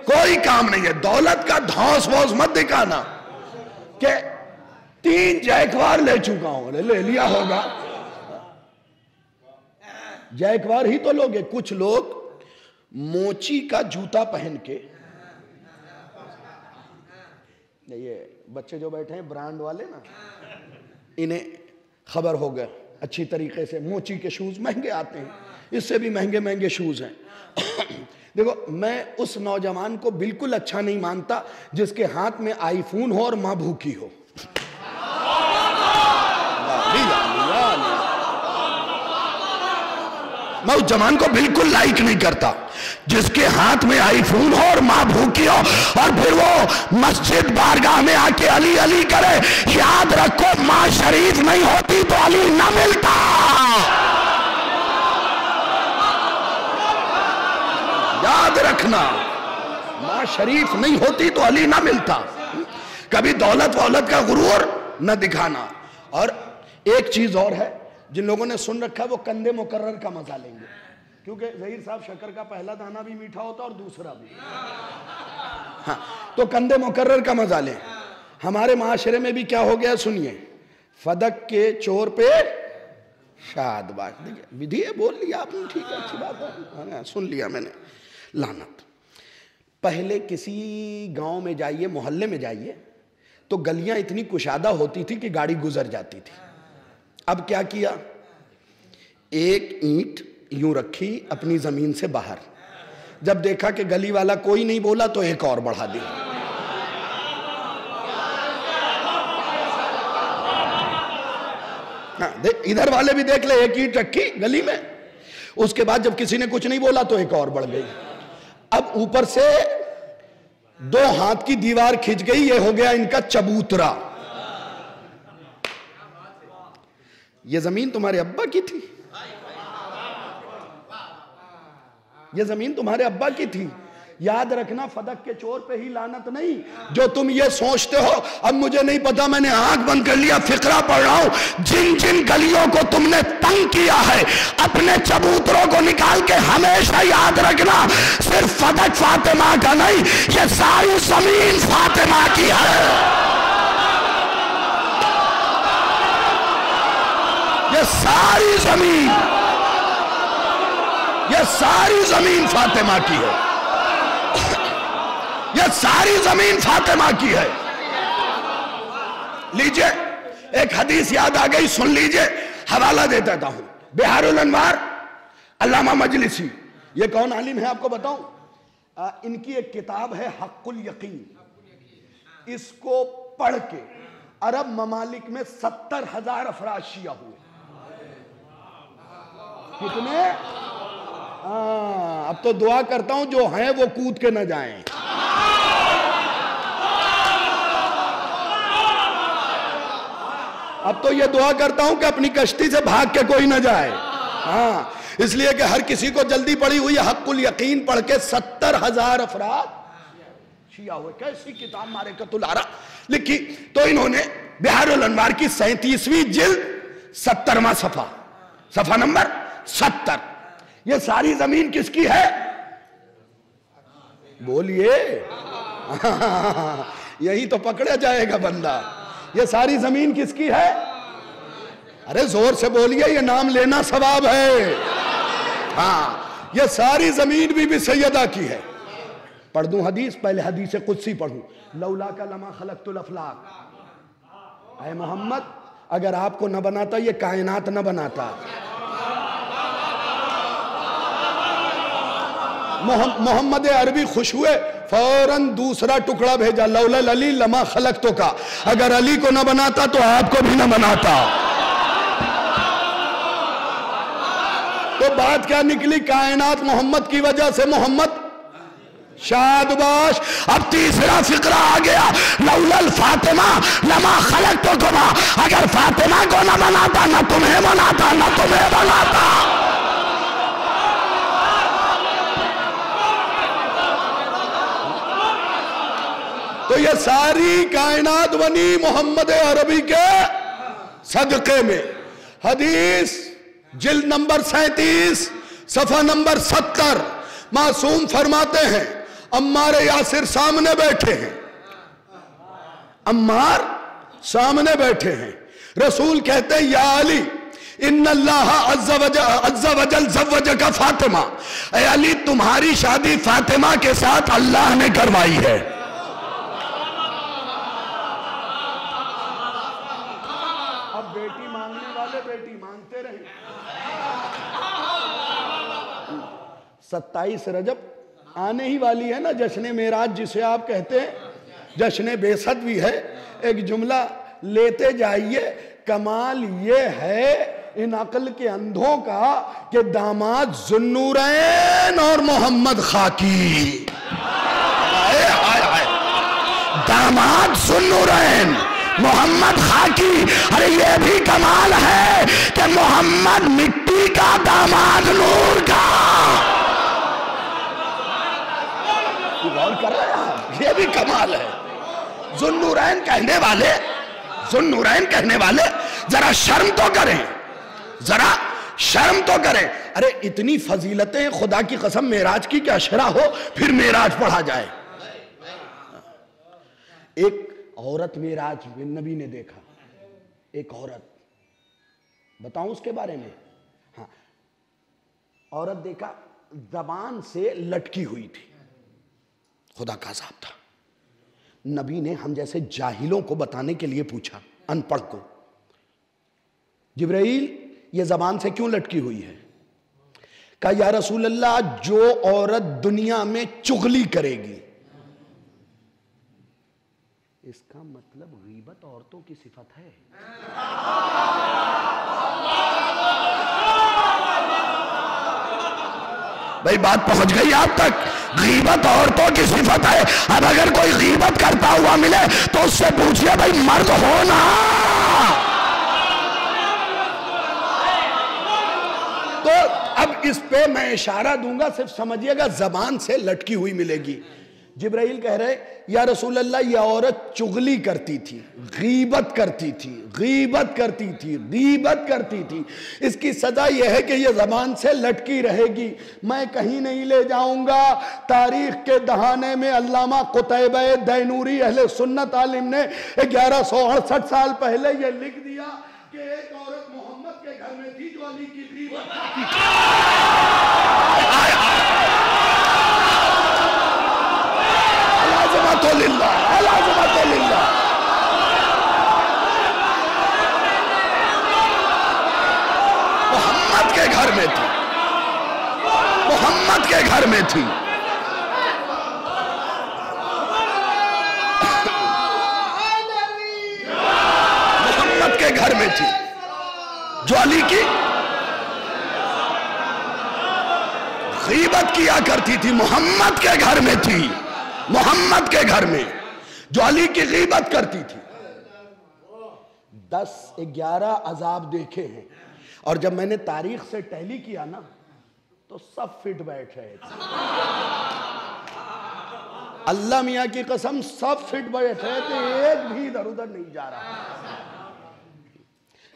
Speaker 1: कोई काम नहीं है। दौलत का धौंस वौस मत दिखाना कि 3 जैकवार ले चुका हूं। ले लिया होगा, जैकवार ही तो लोगे। कुछ लोग मोची का जूता पहन के, ये बच्चे जो बैठे हैं ब्रांड वाले ना, इन्हें खबर हो गया अच्छी तरीके से, मोची के शूज महंगे आते हैं, इससे भी महंगे महंगे शूज हैं। देखो, मैं उस नौजवान को बिल्कुल अच्छा नहीं मानता जिसके हाथ में आईफोन हो और मां भूखी हो। मैं उस जवान को बिल्कुल लाइक नहीं करता जिसके हाथ में आईफोन हो और मां भूखी हो, और फिर वो मस्जिद बारगाह में आके अली अली करे। याद रखो, मां शरीफ नहीं होती तो अली ना मिलता। याद रखना, मां शरीफ नहीं होती तो अली ना मिलता। कभी दौलत वौलत का गुरूर न दिखाना। और एक चीज और है, जिन लोगों ने सुन रखा है वो कंदे मुकर्रर का मजा लेंगे, क्योंकि ज़हीर साहब शक्कर का पहला दाना भी मीठा होता और दूसरा भी। हाँ, तो कंदे मुकर्रर का मजा लें। हमारे माशरे में भी क्या हो गया सुनिए, फदक के चोर पे शादबाज। देखिए, विधि है, बोल लिया आपने, ठीक है, अच्छी बात है, सुन लिया मैंने। लानत। पहले किसी गांव में जाइए, मोहल्ले में जाइए, तो गलियां इतनी कुशादा होती थी कि गाड़ी गुजर जाती थी। अब क्या किया, एक ईंट यूं रखी अपनी जमीन से बाहर, जब देखा कि गली वाला कोई नहीं बोला तो एक और बढ़ा दी। हाँ, देख, इधर वाले भी देख ले, एक ईंट रखी गली में, उसके बाद जब किसी ने कुछ नहीं बोला तो एक और बढ़ गई। अब ऊपर से 2 हाथ की दीवार खिंच गई, ये हो गया इनका चबूतरा। ये जमीन तुम्हारे अब्बा की थी, ये जमीन तुम्हारे अब्बा की थी। याद रखना, फदक के चोर पे ही लानत नहीं। जो तुम ये सोचते हो, अब मुझे नहीं पता, मैंने आंख बंद कर लिया, फिक्रा पढ़ रहा हूं, जिन जिन गलियों को तुमने तंग किया है, अपने चबूतरों को निकाल के हमेशा याद रखना, सिर्फ फदक फातिमा का नहीं, ये सारी जमीन फातिमा की है। ये सारी जमीन, ये सारी जमीन फातिमा की है। ये सारी जमीन फातिमा की है। लीजिए, एक हदीस याद आ गई, सुन लीजिए, हवाला दे देता हूं। बिहारुल अनवार अल्लामा मजलिसी, ये कौन आलिम है आपको बताऊं? इनकी एक किताब है हक्कुल यकीन। इसको पढ़ के अरब ममालिक में 70,000 अफराद शिया हुए। कितने? अब तो दुआ करता हूं जो हैं वो कूद के न जाएं। अब तो ये दुआ करता हूं कि अपनी कश्ती से भाग के कोई न जाए। हाँ, इसलिए कि हर किसी को जल्दी पड़ी हुई है। हक्कुल यकीन पढ़ के 70,000 अफराद शिया हुए। कैसी किताब मारे कतुलारा लिखी। तो इन्होंने बिहारुल अनवार की 37वीं जिल्द 70वां सफा, सफा नंबर 70। ये सारी जमीन किसकी है? बोलिए। यही तो पकड़ा जाएगा बंदा। ये सारी जमीन किसकी है? अरे जोर से बोलिए, ये नाम लेना सवाब है। हाँ, ये सारी जमीन भी सैयदा की है। पढ़ दूं हदीस? पहले हदीस कुदसी पढ़ूं। लौला का लमा खलक़तुल अफ़लाक। ऐ मोहम्मद, अगर आपको न बनाता ये कायनात न बनाता। मोहम्मद अरबी खुश हुए, फौरन दूसरा टुकड़ा भेजा, लौला अली लमा खलक़तो का। अगर अली को न बनाता तो आपको भी न बनाता। तो तो बात क्या निकली? कायनात मोहम्मद की वजह से मोहम्मद शादबाश। अब तीसरा फिक्रा आ गया, लौलल फातिमा लमा खलक़तुकुमा, अगर फातिमा को न बनाता न तुम्हें बनाता, न तुम्हें बनाता। तो ये सारी कायनात बनी मोहम्मद अरबी के सदक़े में। हदीस जिल्द नंबर 37 सफ़ा नंबर 70, मासूम फरमाते हैं, अम्मार यासिर सामने बैठे हैं, अम्मार सामने बैठे हैं। रसूल कहते हैं, या अली इन्नल्लाह अज़्ज़ा वजल ज़व्वजका फातिमा, ऐ अली तुम्हारी शादी फातिमा के साथ अल्लाह ने करवाई है। अब बेटी मांगने वाले बेटी मांगते रहे। 27 रजब आने ही वाली है ना, जश्न मेराज जिसे आप कहते हैं, जश्न बेसत भी है। एक जुमला लेते जाइए, कमाल ये है इन अक्ल के अंधों का कि दामाद ज़ुन्नूरैन और मोहम्मद खाकी, दामाद ज़ुन्नूरैन मोहम्मद खाकी। अरे ये भी कमाल है कि मोहम्मद मिट्टी का, दामाद नूर का। गौर कर रहे हैं, ये भी कमाल है। ज़ुन्नूरैन कहने वाले, ज़ुन्नूरैन कहने वाले जरा शर्म तो करें, जरा शर्म तो करें। अरे इतनी फजीलतें, खुदा की कसम मेराज की क्या शरा हो, फिर मेराज पढ़ा जाए। एक औरत मेराज नबी ने देखा, एक औरत, बताऊं उसके बारे में? हाँ, औरत देखा जबान से लटकी हुई थी, खुदा का अज़ाब था। नबी ने हम जैसे जाहिलों को बताने के लिए पूछा, अनपढ़ को, जिब्राइल ये जबान से क्यों लटकी हुई है? कहा या रसूल अल्लाह, जो औरत दुनिया में चुगली करेगी, इसका मतलब गीबत औरतों की सिफत है। भाई बात पहुंच गई आप तक? गीबत औरतों की सिफत है। अब अगर कोई गीबत करता हुआ मिले तो उससे पूछिए, भाई मर्द हो ना। तो अब इस पे मैं इशारा दूंगा, सिर्फ समझिएगा, जबान से लटकी हुई मिलेगी। जिब्राइल कह रहे, या रसूल अल्लाह, यह औरत चुगली करती थी, गीबत करती थी, गीबत करती थी, गीबत करती थी। इसकी सजा यह है कि यह जबान से लटकी रहेगी। मैं कहीं नहीं ले जाऊंगा। तारीख के दहाने में अल्लामा कुतैबा दैनूरी अहले सुन्नत आलिम ने 1168 साल पहले यह लिख दिया कि एक औरत मोहम्मद के घर में थी जो अली की गीबत करती थी। मोहम्मद के घर में थी, मोहम्मद के घर में थी। मोहम्मद के घर में थी, जो अली की गीबत किया करती थी। मोहम्मद के घर में थी, मोहम्मद के घर में, जो अली की गीबत करती थी। 10-11 अजाब देखे हैं, और जब मैंने तारीख से टैली किया ना, तो सब फिट बैठ रहे थे। अल्लाह मियाँ की कसम, सब फिट बैठ रहे थे, एक भी इधर उधर नहीं जा रहा।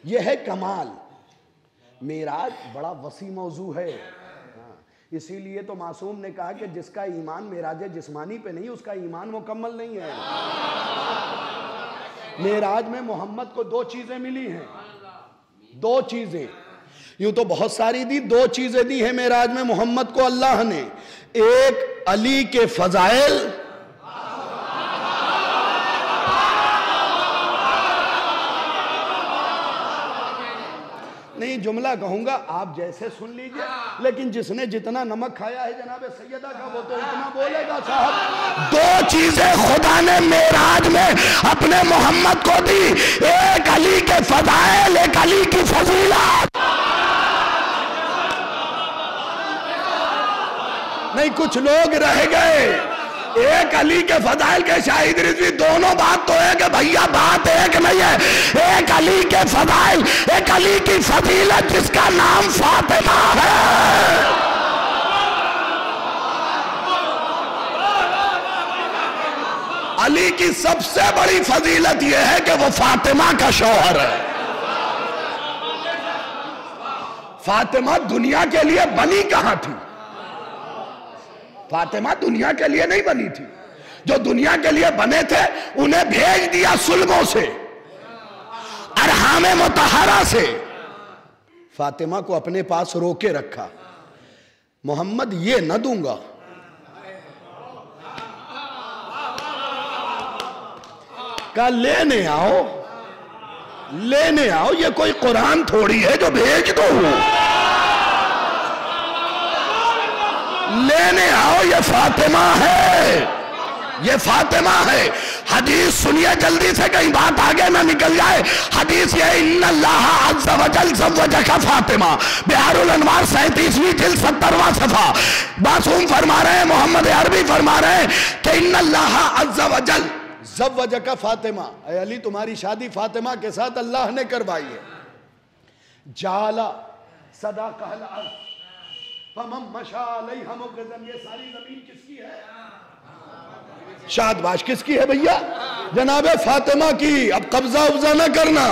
Speaker 1: यह है कमाल। मेराज बड़ा वसी मौजू है, इसीलिए तो मासूम ने कहा कि जिसका ईमान मेराज जिस्मानी पे नहीं, उसका ईमान मुकम्मल नहीं है। मेराज में मोहम्मद को 2 चीजें मिली हैं, 2 चीजें, यूं तो बहुत सारी दी, 2 चीजें दी हैं मेराज में मोहम्मद को अल्लाह ने। एक अली के फजाइल, नहीं जुमला कहूंगा, आप जैसे सुन लीजिए, लेकिन जिसने जितना नमक खाया है जनाब सैयदा का, वो तो इतना बोलेगा साहब। 2 चीजें खुदा ने मेराज में अपने मोहम्मद को दी, एक अली के फजाइल, एक अली की फजीलत। नहीं, कुछ लोग रह गए। एक अली के फदाइल के शाहिद रिजवी, दोनों बात तो है कि भैया बात एक नहीं है। एक अली के फदाइल, एक अली की फजीलत जिसका नाम फातिमा है। अली की सबसे बड़ी फजीलत यह है कि वो फातिमा का शौहर है। फातिमा दुनिया के लिए बनी कहां थी? फातिमा दुनिया के लिए नहीं बनी थी। जो दुनिया के लिए बने थे उन्हें भेज दिया सुल्गों से, अरहामे मुतहरा से। फातिमा को अपने पास रोके रखा। मोहम्मद ये न दूंगा, का लेने आओ, लेने आओ। ये कोई कुरान थोड़ी है जो भेज दो, लेने आओ। ये फातिमा है, ये फातिमा है। हदीस सुनिए जल्दी से, कहीं बात आगे ना निकल जाए। हदीस ये इन्नल्लाह अज़्ज़ा वजल ज़व्वजका फातिमा, बिहारुल अनवार 37वीं जिल्द 70वां सफ़ा। मासूम फरमा रहे हैं, मोहम्मद अरबी फरमा रहे हैं कि इन्नल्लाह अज़्ज़ा वजल ज़व्वजका फातिमा, ऐ अली तुम्हारी शादी फातिमा के साथ अल्लाह ने करवाई है। जाला सदा कहल अर्ज़ फमम मशा अलैहा मुग़ज़न, ये सारी जमीन किसकी है? शादबाश किसकी है भैया? जनाबे फातिमा की। अब कब्जा उब्जा ना करना।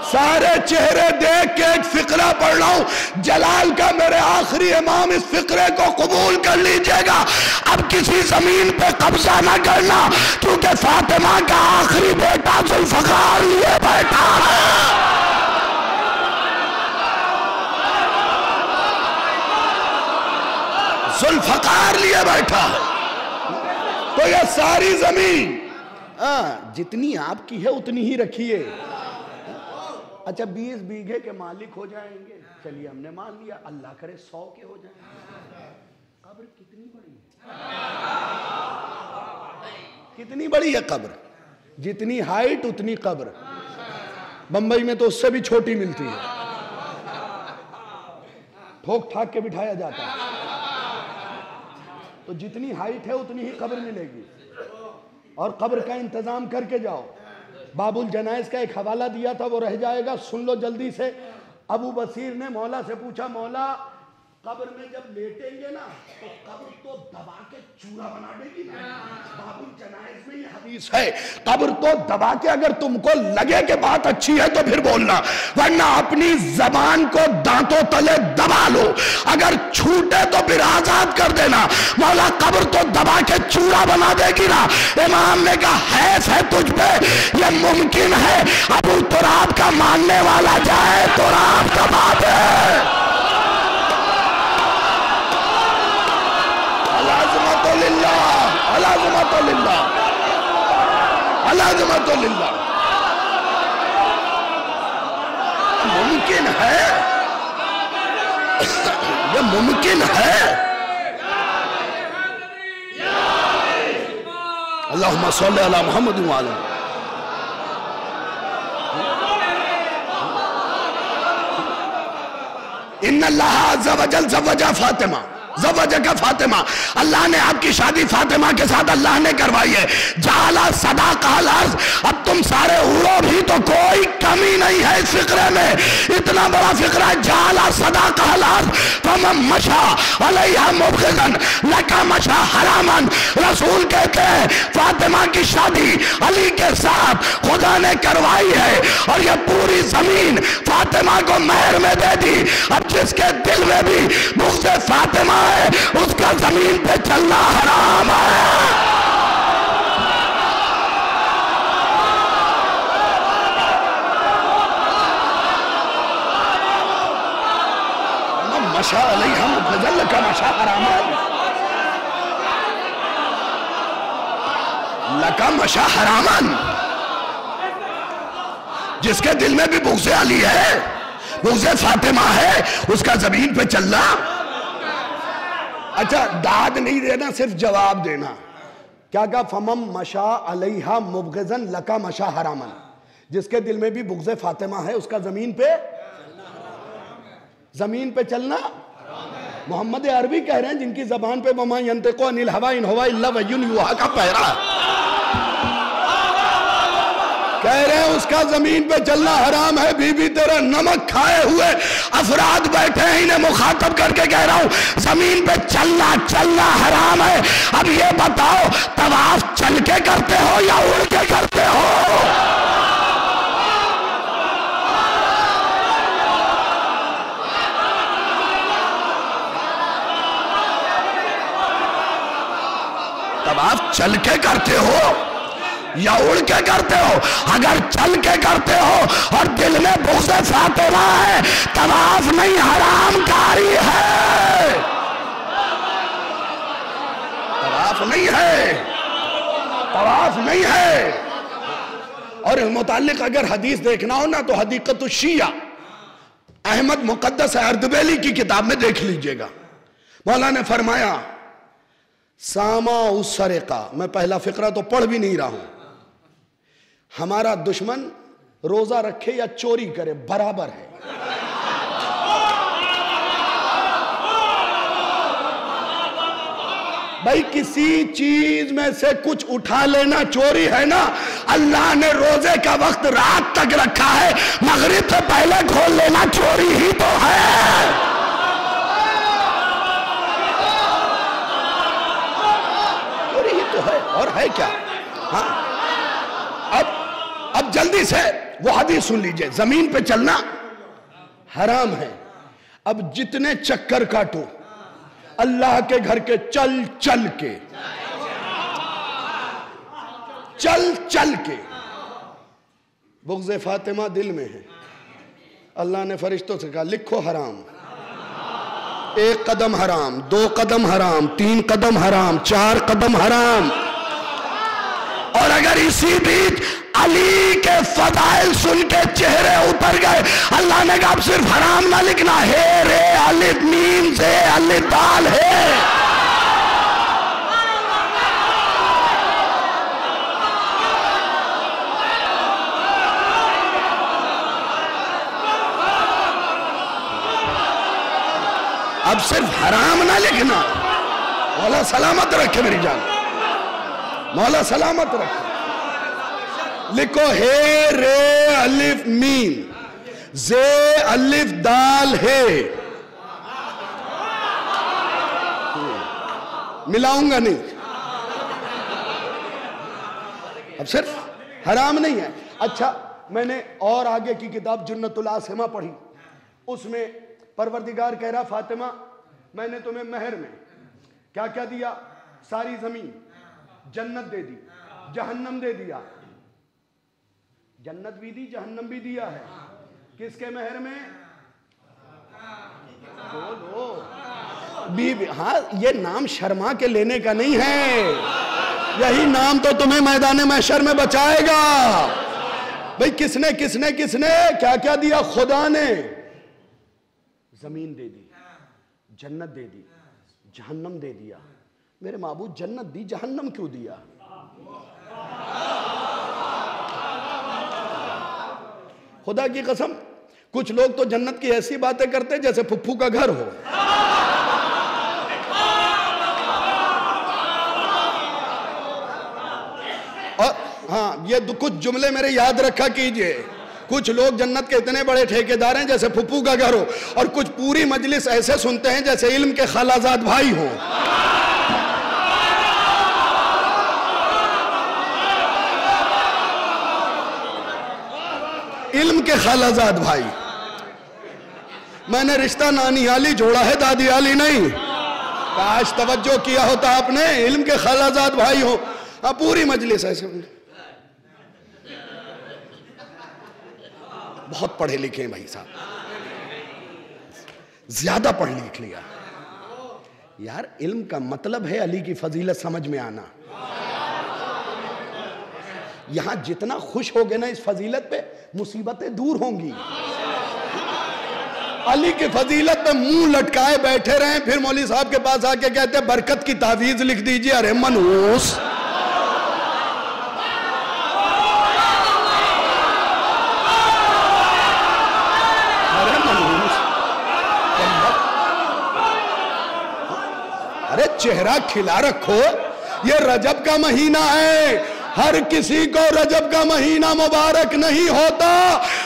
Speaker 1: सारे चेहरे देख के एक फिक्रा पढ़ रहा हूं जलाल का, मेरे आखिरी इमाम, इस फिक्रे को कबूल कर लीजिएगा। अब किसी जमीन पे कब्जा ना करना, क्योंकि फातिमा का आखिरी बेटा जुल्फकार लिए बैठा है। जुल्फकार लिए बैठा है। तो यह सारी जमीन जितनी आपकी है उतनी ही रखिए। अच्छा 20 बीघे के मालिक हो जाएंगे, चलिए हमने मान लिया, अल्लाह करे 100 के हो जाएंगे। कब्र कितनी बड़ी है? कितनी बड़ी है कब्र? जितनी हाइट उतनी कब्र। बंबई में तो उससे भी छोटी मिलती है, ठोक ठाक के बिठाया जाता है। तो जितनी हाइट है उतनी ही कब्र मिलेगी। और कब्र का इंतजाम करके जाओ। बाबुल जनाइज का एक हवाला दिया था, वो रह जाएगा, सुन लो जल्दी से। अबू बसीर ने मौला से पूछा, मौला कब्र में जब लेटेंगे ना तो कब्र तो दबा के चूरा बना देगी ना? बाबुल जनाइज में ये हदीस है, कब्र तो दबा के, अगर तुमको लगे कि बात अच्छी है तो फिर बोलना, वरना अपनी जबान को दांतों तले दबा लो। अगर छूटे तो फिर आजाद कर देना। मौला कब्र तो दबा के चूरा बना देगी ना? इमाम ने कहा हैफ है तुझ पे, ये मुमकिन है। अबू तुराब का मानने वाला जाए, तुराब का बात है। मुमकिन है, ये मुमकिन है। अल्लाहुम्मा सल्ली अला मुहम्मद व अला इन्नल्लाह अज़्ज़ा वजल ज़व्वजा फातिमा, ज़व्वजका फातिमा। अल्लाह ने आपकी शादी फातिमा के साथ अल्लाह ने करवाई है। जाला सदा कहल अर्ज़, अब तुम सारे उड़ो भी तो कोई कमी नहीं है इस फिक्रे में। इतना बड़ा फिक्रा, जाला सदा कहल अर्ज़ फमन मशा अलैहा मुग़ज़न लका मशा हरामन। रसूल कहते हैं फातिमा की शादी अली के साथ खुदा ने करवाई है, और यह पूरी जमीन फातिमा को मेहर में दे दी। अब जिसके दिल में भी मुझसे फातिमा है, उसका जमीन पे चलना हराम है। मशा अलैहा मुग़ज़न लका मशा हरामन, लका मशा हरामन। जिसके दिल में भी बुग़्ज़े अली है, बुग़्ज़े फातिमा है, उसका जमीन पे चलना। अच्छा दाद नहीं देना, सिर्फ जवाब देना। क्या कहा? फमम मशा अलैहा मुग़ज़न लका मशा हरामन। जिसके दिल में भी बुग़्ज़े फातिमा है, उसका जमीन पे जमीन पे चलना मोहम्मद अरबी कह रहे हैं, जिनकी जबान पे वमा यंतिकु अनिल हवा इन हुवा इल्ला वह्युन यूहा का पहरा, कह रहे हैं उसका जमीन पे चलना हराम है। बीबी तेरा नमक खाए हुए अफराद बैठे हैं, इन्हें मुखातब करके कह रहा हूं जमीन पे चलना हराम है। अब ये बताओ तवाफ चल के करते हो या उड़ के करते हो? तवाफ चल के करते हो या उड़ के करते हो? अगर चल के करते हो और दिल में बुग़्ज़ फातिमा है, तवाफ नहीं हरामकारी है, तवाफ नहीं है, तवाफ नहीं है। और इस मुताल्लिक अगर हदीस देखना हो ना तो हदीक़तु शिया अहमद मुक़द्दस अर्दबेली की किताब में देख लीजिएगा। मौला ने फरमाया सामा उस सरेका, मैं पहला फिक्रा तो पढ़ भी नहीं रहा हूं, हमारा दुश्मन रोजा रखे या चोरी करे बराबर है। भाई किसी चीज में से कुछ उठा लेना चोरी है ना। अल्लाह ने रोजे का वक्त रात तक रखा है, मगरिब से पहले खोल लेना चोरी ही तो है। चोरी ही तो है, और है क्या? हाँ, अब जल्दी से वो हदीस सुन लीजिए। जमीन पे चलना हराम है। अब जितने चक्कर काटो अल्लाह के घर के चल चल के, बुग़्ज़ फातिमा दिल में है। अल्लाह ने फरिश्तों से कहा लिखो हराम, 1 कदम हराम, 2 कदम हराम, 3 कदम हराम, 4 कदम हराम। और अगर इसी बीच अली के फदाइल सुन के चेहरे उतर गए, अल्लाह ने कहा अब सिर्फ हराम ना लिखना, हे रे अलिफ मीम से अलिफ दाल है। अब सिर्फ हराम ना लिखना। मौला सलामत रखे मेरी जान, मौला सलामत रखे। लिखो हे रे अलिफ मीम जे अलिफ दाल है। मिलाऊंगा नहीं। अब सिर्फ हराम नहीं है। अच्छा, मैंने और आगे की किताब जुन्नतुल आसिमा पढ़ी, उसमें परवरदिगार कह रहा फातिमा मैंने तुम्हें महर में क्या क्या दिया? सारी जमीन, जन्नत दे दी, जहन्नम दे दिया। जन्नत भी दी, जहन्नम भी दिया है। किसके महर में? बोलो बीबी। हाँ, ये नाम शर्मा के लेने का नहीं है, यही नाम तो तुम्हें मैदान महशर में बचाएगा। भाई किसने किसने किसने क्या क्या दिया? खुदा ने जमीन दे दी, जन्नत दे दी, जहन्नम दे दिया। मेरे माबूद जन्नत दी, जहन्नम क्यों दिया? खुदा की कसम, कुछ लोग तो जन्नत की ऐसी बातें करते जैसे फुफ्फू का घर हो। और हाँ, ये कुछ जुमले मेरे याद रखा कीजिए। कुछ लोग जन्नत के इतने बड़े ठेकेदार हैं जैसे फुफ्फू का घर हो, और कुछ पूरी मजलिस ऐसे सुनते हैं जैसे इल्म के खालाजाद भाई हो। इल्म के खालाजाद भाई। मैंने रिश्ता नानी आली जोड़ा है, दादी आली नहीं। काश तवज्जो किया होता आपने। इल्म के खालाजाद भाई हो। हाँ, पूरी मजलिस ऐसे बहुत पढ़े लिखे हैं भाई साहब, ज्यादा पढ़ लिख लिया। यार इल्म का मतलब है अली की फजीलत समझ में आना। यहां जितना खुश होगे ना इस फजीलत पे, मुसीबतें दूर होंगी। अली की फजीलत पे मुंह लटकाए बैठे रहे, फिर मौली साहब के पास आके कहते हैं बरकत की तावीज लिख दीजिए। अरे मनहूस, अरे चेहरा खिला रखो, ये रजब का महीना है, हर किसी को रजब का महीना मुबारक नहीं होता,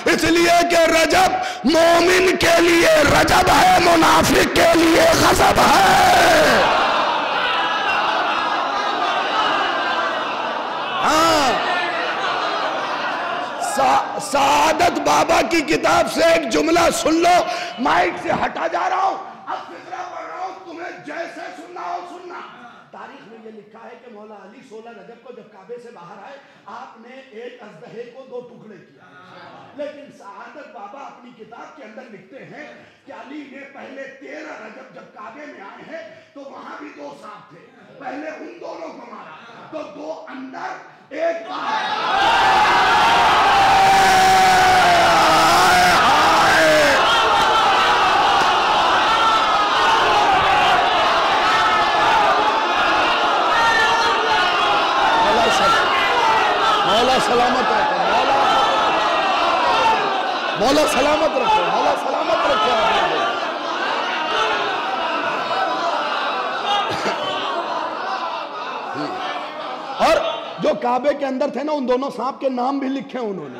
Speaker 1: इसलिए कि रजब मोमिन के लिए रजब है, मुनाफिक के लिए गजब है। हाँ, सादत बाबा की किताब से एक जुमला सुन लो। माइक से हटा जा रहा हूं, अब फिक्रा पढ़ रहा हूं, तुम्हें जैसे सुनना हो सुनना। तारीख में ये लिखा है कि मौला अली 16 रजब को जब काबे से बाहर आए, आपने एक अजदहे को 2 टुकड़े किया। लेकिन सादत बाबा अपनी किताब के अंदर लिखते हैं कि अली ने पहले 13 रजब जब काबे में आए हैं तो वहां भी 2 सांप थे, पहले उन दोनों को मारा, तो 2 अंदर एक बाहर। मौला सलामत रखे, मौला सलामत रखे, मौला सलामत रखे। और जो काबे के अंदर थे ना, उन दोनों सांप के नाम भी लिखे उन्होंने।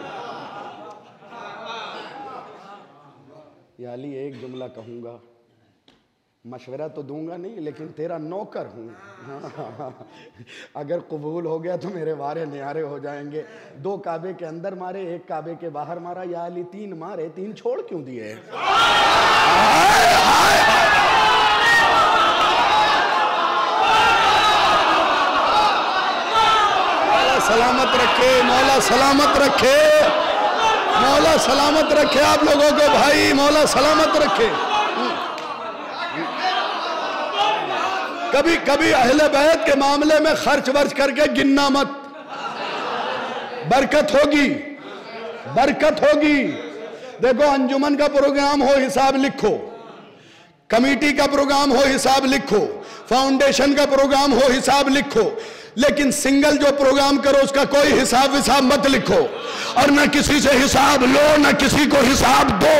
Speaker 1: या अली एक जुमला कहूंगा, मशवरा तो दूंगा नहीं, लेकिन तेरा नौकर हूं। अगर कबूल हो गया तो मेरे वारे न्यारे हो जाएंगे। 2 काबे के अंदर मारे, 1 काबे के बाहर मारा। या अली 3 मारे, 3 छोड़ क्यों दिए? मौला सलामत रखे, मौला सलामत रखे, मौला सलामत रखे आप लोगों को भाई, मौला सलामत रखे। कभी कभी अहले बैत के मामले में खर्च वर्च करके गिनना मत, बरकत होगी, बरकत होगी। देखो, अंजुमन का प्रोग्राम हो हिसाब लिखो, कमेटी का प्रोग्राम हो हिसाब लिखो, फाउंडेशन का प्रोग्राम हो हिसाब लिखो, लेकिन सिंगल जो प्रोग्राम करो उसका कोई हिसाब विसाब मत लिखो, और न किसी से हिसाब लो न किसी को हिसाब दो।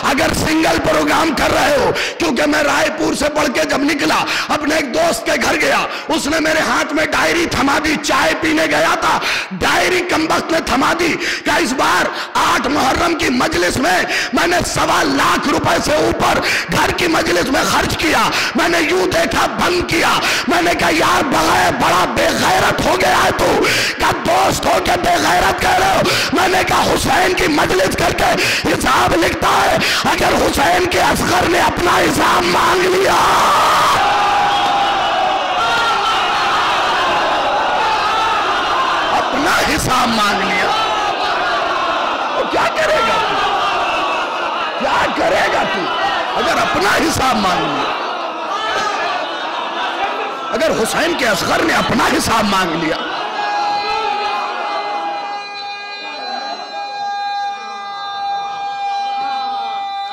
Speaker 1: अगर सिंगल प्रोग्राम कर रहे हो, क्योंकि मैं रायपुर से पढ़ के जब निकला, अपने एक दोस्त के घर गया, उसने मेरे हाथ में डायरी थमा दी, चाय पीने गया था, डायरी कमबख्त ने थमा दी। क्या इस बार 8 मुहर्रम की मजलिस में मैंने 1.25 लाख रुपए से ऊपर घर की मजलिस में खर्च किया। मैंने यूं देखा, बंद किया। मैंने कहा यार बड़ा बेगैरत हो गया है तू, क्या दोस्त हो के बेगैरत कह रहे हो? मैंने कहा हुसैन की मजलिस करके हिसाब लिखता है, अगर हुसैन के असगर ने अपना हिसाब मांग लिया, अपना हिसाब मांग लिया, तो क्या करेगा तू? क्या करेगा तू अगर अपना हिसाब मांग लिया? अगर हुसैन के असगर ने अपना हिसाब मांग लिया,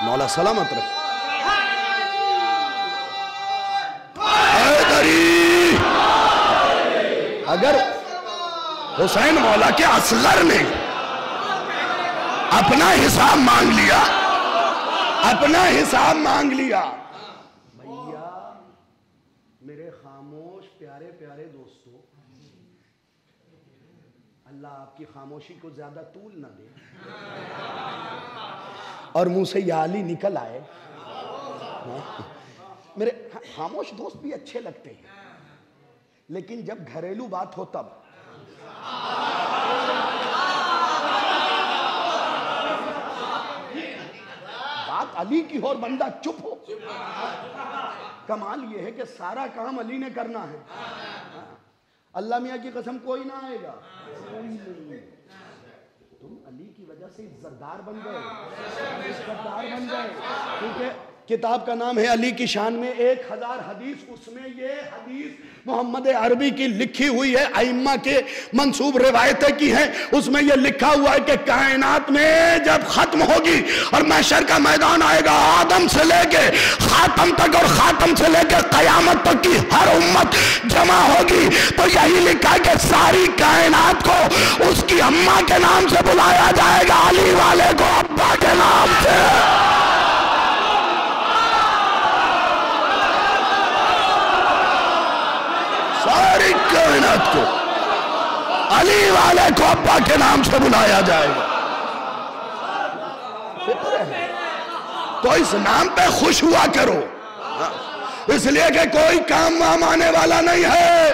Speaker 1: मौला सलामत रहे। अगर हुसैन मौला के असगर ने अपना हिसाब मांग लिया, अपना हिसाब मांग लिया, भैया मेरे खामोश प्यारे प्यारे दोस्तों, अल्लाह आपकी खामोशी को ज्यादा तूल ना दे और मुंह से या अली निकल आए। मेरे खामोश दोस्त भी अच्छे लगते हैं, लेकिन जब घरेलू बात हो तब। बात अली की हो और बंदा चुप हो, कमाल ये है कि सारा काम अली ने करना है। अल्लाह मियाँ की कसम कोई ना आएगा, तुम अली की वजह से इज्जतदार बन गए, इज्जतदार बन गए, क्योंकि किताब का नाम है अली की शान में 1000 हदीस। उसमें ये हदीस मोहम्मद अरबी की लिखी हुई है, अइम्मा के मंसूब रिवायतें की हैं। उसमें ये लिखा हुआ है कि कायनात में जब खत्म होगी और महशर का मैदान आएगा, आदम से लेके खातम तक और खातम से लेके कयामत तक की हर उम्मत जमा होगी, तो यही लिखा कि सारी कायनात को उसकी अम्मा के नाम से बुलाया जाएगा, अली वाले को अब्बा के नाम से। सारी कायनात को अली वाले को अब्बा के नाम से बुलाया जाएगा। तो इस नाम पे खुश हुआ करो, इसलिए कि कोई काम वाम आने वाला नहीं है,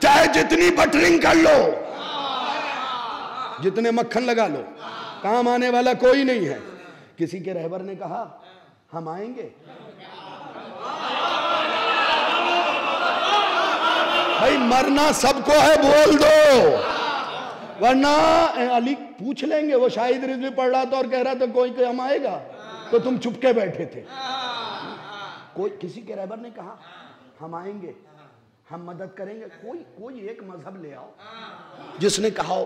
Speaker 1: चाहे जितनी बटरिंग कर लो, जितने मक्खन लगा लो, काम आने वाला कोई नहीं है। किसी के रहबर ने कहा हम आएंगे, भाई मरना सबको है, बोल दो, वरना अली पूछ लेंगे। वो शाहिद रिजवी पढ़ रहा था और कह रहा था कोई हम आएगा, तो तुम चुपके बैठे थे। कोई किसी के रहबर ने कहा हम आएंगे, हम मदद करेंगे, कोई एक मजहब ले आओ जिसने कहा हो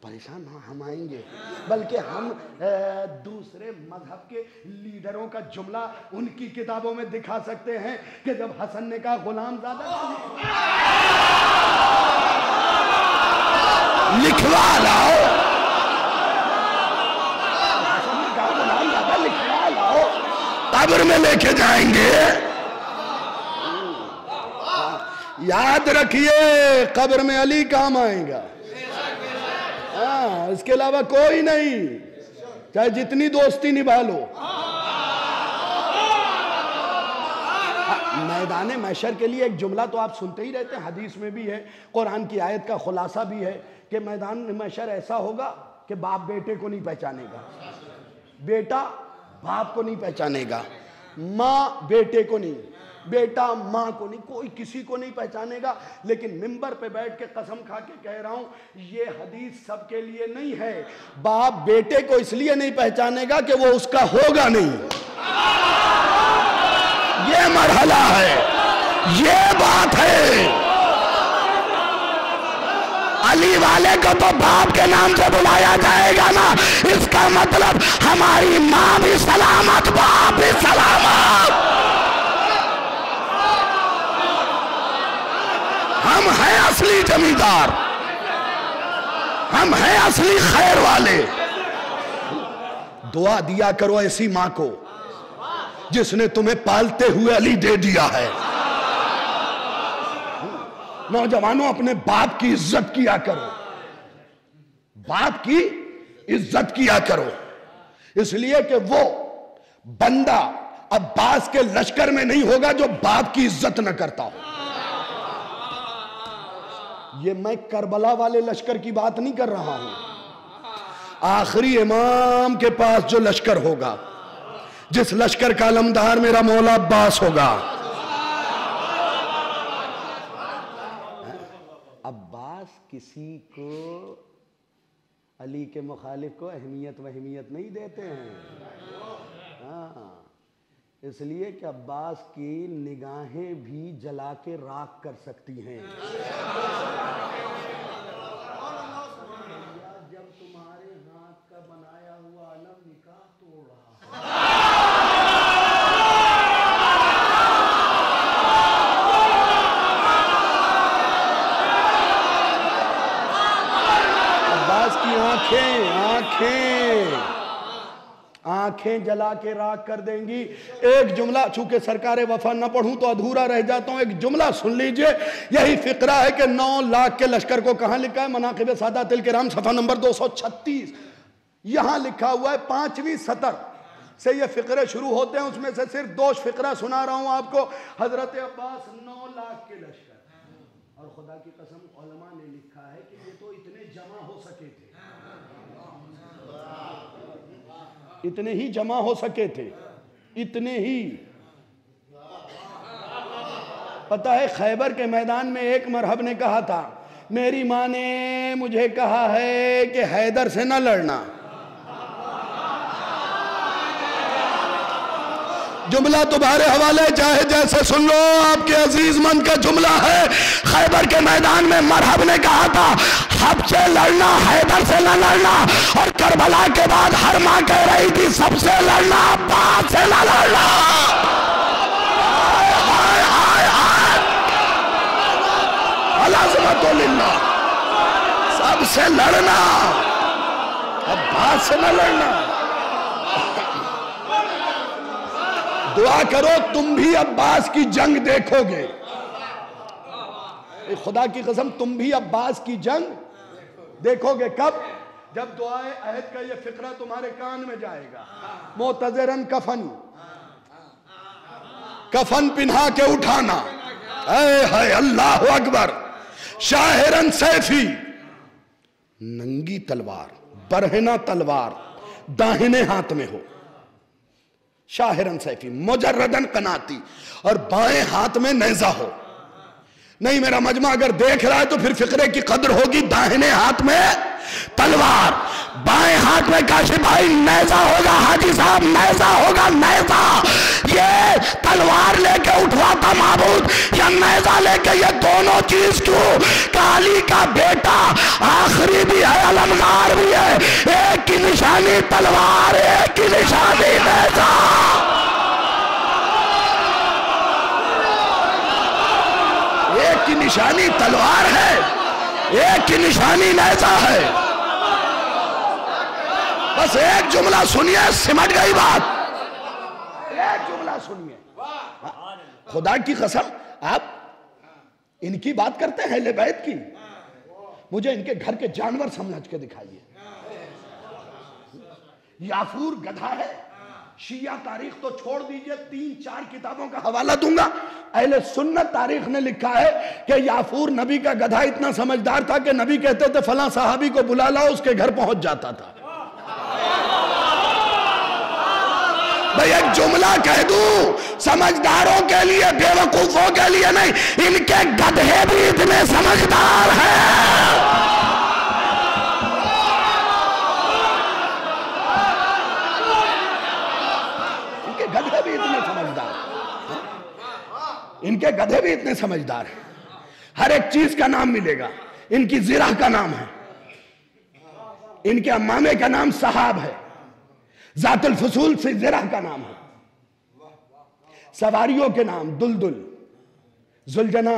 Speaker 1: परेशान हो हम आएंगे, बल्कि हम दूसरे मजहब के लीडरों का जुमला उनकी किताबों में दिखा सकते हैं कि जब हसन ने कहा गुलाम ज़्यादा लिखवा लाओ, हसन ने कहा गुलाम ज़्यादा लिखवा लाओ, कब्र में लेके जाएंगे। याद रखिए कब्र में अली काम आएगा, हाँ, इसके अलावा कोई नहीं, चाहे जितनी दोस्ती निभा लो। मैदान महशर के लिए एक जुमला तो आप सुनते ही रहते हैं, हदीस में भी है, कुरान की आयत का खुलासा भी है कि मैदान महशर ऐसा होगा कि बाप बेटे को नहीं पहचानेगा, बेटा बाप को नहीं पहचानेगा, माँ बेटे को नहीं, बेटा माँ को नहीं, कोई किसी को नहीं पहचानेगा। लेकिन मिंबर पे बैठ के कसम खा के कह रहा हूं, ये हदीस सबके लिए नहीं है। बाप बेटे को इसलिए नहीं पहचानेगा कि वो उसका होगा नहीं, ये मरहला है, ये बात है। अली वाले को तो बाप के नाम से बुलाया जाएगा ना, इसका मतलब हमारी माँ भी सलामत, बाप भी सलामत। हम हैं असली जमींदार, हम हैं असली खैर वाले। दुआ दिया करो ऐसी मां को जिसने तुम्हें पालते हुए अली दे दिया है। नौजवानों अपने बाप की इज्जत किया करो, बाप की इज्जत किया करो, इसलिए कि वो बंदा अब्बास के लश्कर में नहीं होगा जो बाप की इज्जत न करता हो। ये मैं करबला वाले लश्कर की बात नहीं कर रहा हूं, आखिरी इमाम के पास जो लश्कर होगा, जिस लश्कर का अलमदार मेरा मौला अब्बास होगा। अब्बास किसी को, अली के मुखालिफ को अहमियत वहमियत नहीं देते हैं, हाँ, इसलिए कि अब्बास की निगाहें भी जला के राख कर सकती हैं। जब तुम्हारे हाथ का बनाया हुआ अलम निकाह तोड़ रहा, अब्बास की आंखें जला के राख कर देंगी। एक जुमला, चूंकि सरकार वफा न पढ़ूं तो अधूरा रह जाता हूं, एक जुमला सुन लीजिए। यही फिक्रा है कि 9 लाख के लश्कर को कहां लिखा है? मनाक़िब सादातिल किराम सफ़ा नंबर 236, यहां लिखा हुआ है 5वीं सतर से ये फिक्रे शुरू होते हैं। उसमें से सिर्फ 2 फिक्रा सुना रहा हूं आपको। हजरत अब्बास 9 लाख के लश्कर, और खुदा की कसम उलमा ने लिखा है कि ये तो इतने जमा हो सके थे, इतने ही जमा हो सके थे, इतने ही। पता है खैबर के मैदान में एक मरहब ने कहा था, मेरी माँ ने मुझे कहा है कि हैदर से न लड़ना। जुमला तुम्हारे हवाले, चाहे जैसे सुन लो, आपके अजीज मन का जुमला है। खैबर के मैदान में मरहब ने कहा था, हब से लड़ना, हैदर से न लड़ना। और करबला के बाद हर मां कह रही थी, सबसे लड़ना, अब्बास से न लड़ना। अलाज़मतुल्लाह, सबसे लड़ना, अब्बास से न लड़ना। दुआ करो तुम भी अब्बास की जंग देखोगे, खुदा की कसम तुम भी अब्बास की जंग देखोगे। कब? जब दुआए अहद का ये फिक्रा तुम्हारे कान में जाएगा। मोतजरन कफन, कफन पिन्हा के उठाना, है अल्लाह अकबर। शाहिरन सैफी, नंगी तलवार, बरहना तलवार दाहिने हाथ में हो। शाहिरन सैफी, मुजर्रदन कनाती, और बाएं हाथ में नेजा हो। नहीं मेरा मजमा अगर देख रहा है तो फिर फिक्रे की कदर होगी। दाहिने हाथ में तलवार, बाएं हाथ में काशिफ भाई नेजा होगा। हाजी साहब नेजा होगा, नेजा। ये तलवार लेके उठवाता माबूद या नेजा लेके, ये दोनों चीज क्यों? काली का बेटा आखिरी भी है, अलमगार भी है। एक की निशानी तलवार, एक की निशानी नेजा। एक की निशानी तलवार है, एक की निशानी नेजा है। बस एक जुमला सुनिए, सिमट गई बात। एक जुमला सुनिए। खुदा की कसम आप इनकी बात करते हैं अहले बैत की, मुझे इनके घर के जानवर समझ के दिखाइए। याफूर गधा है। शिया तारीख तो छोड़ दीजिए, 3-4 किताबों का हवाला दूंगा। अहले सुन्नत तारीख ने लिखा है कि याफूर नबी का गधा इतना समझदार था कि नबी कहते थे फलां साहबी को बुला लाओ, उसके घर पहुंच जाता था। भाई एक जुमला कह दूं, समझदारों के लिए, बेवकूफों के लिए नहीं, इनके गधे भी इतने समझदार हैं। इनके गधे भी इतने समझदार हैं। हर एक चीज का नाम मिलेगा। इनकी जिरा का नाम है, इनके अम्मामे का नाम सहाब है, जातुल फसूल से जिरा का नाम है। सवारियों के नाम दुलदुल, जुलजना।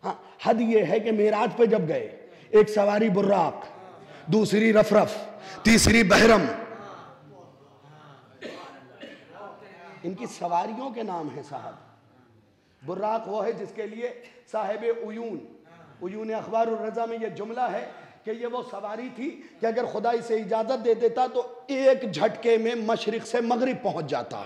Speaker 1: हाँ, हद ये है कि मेराज पे जब गए, एक सवारी बुर्राक, दूसरी रफरफ, तीसरी बहरम। इनकी सवारियों के नाम है साहब। बुर्राक वो है जिसके लिए साहिब उयून अखबार और रजा में ये जुमला है कि ये वो सवारी थी कि अगर खुदा इसे इजाजत दे देता तो एक झटके में मशरिक से मगरिब पहुंच जाता।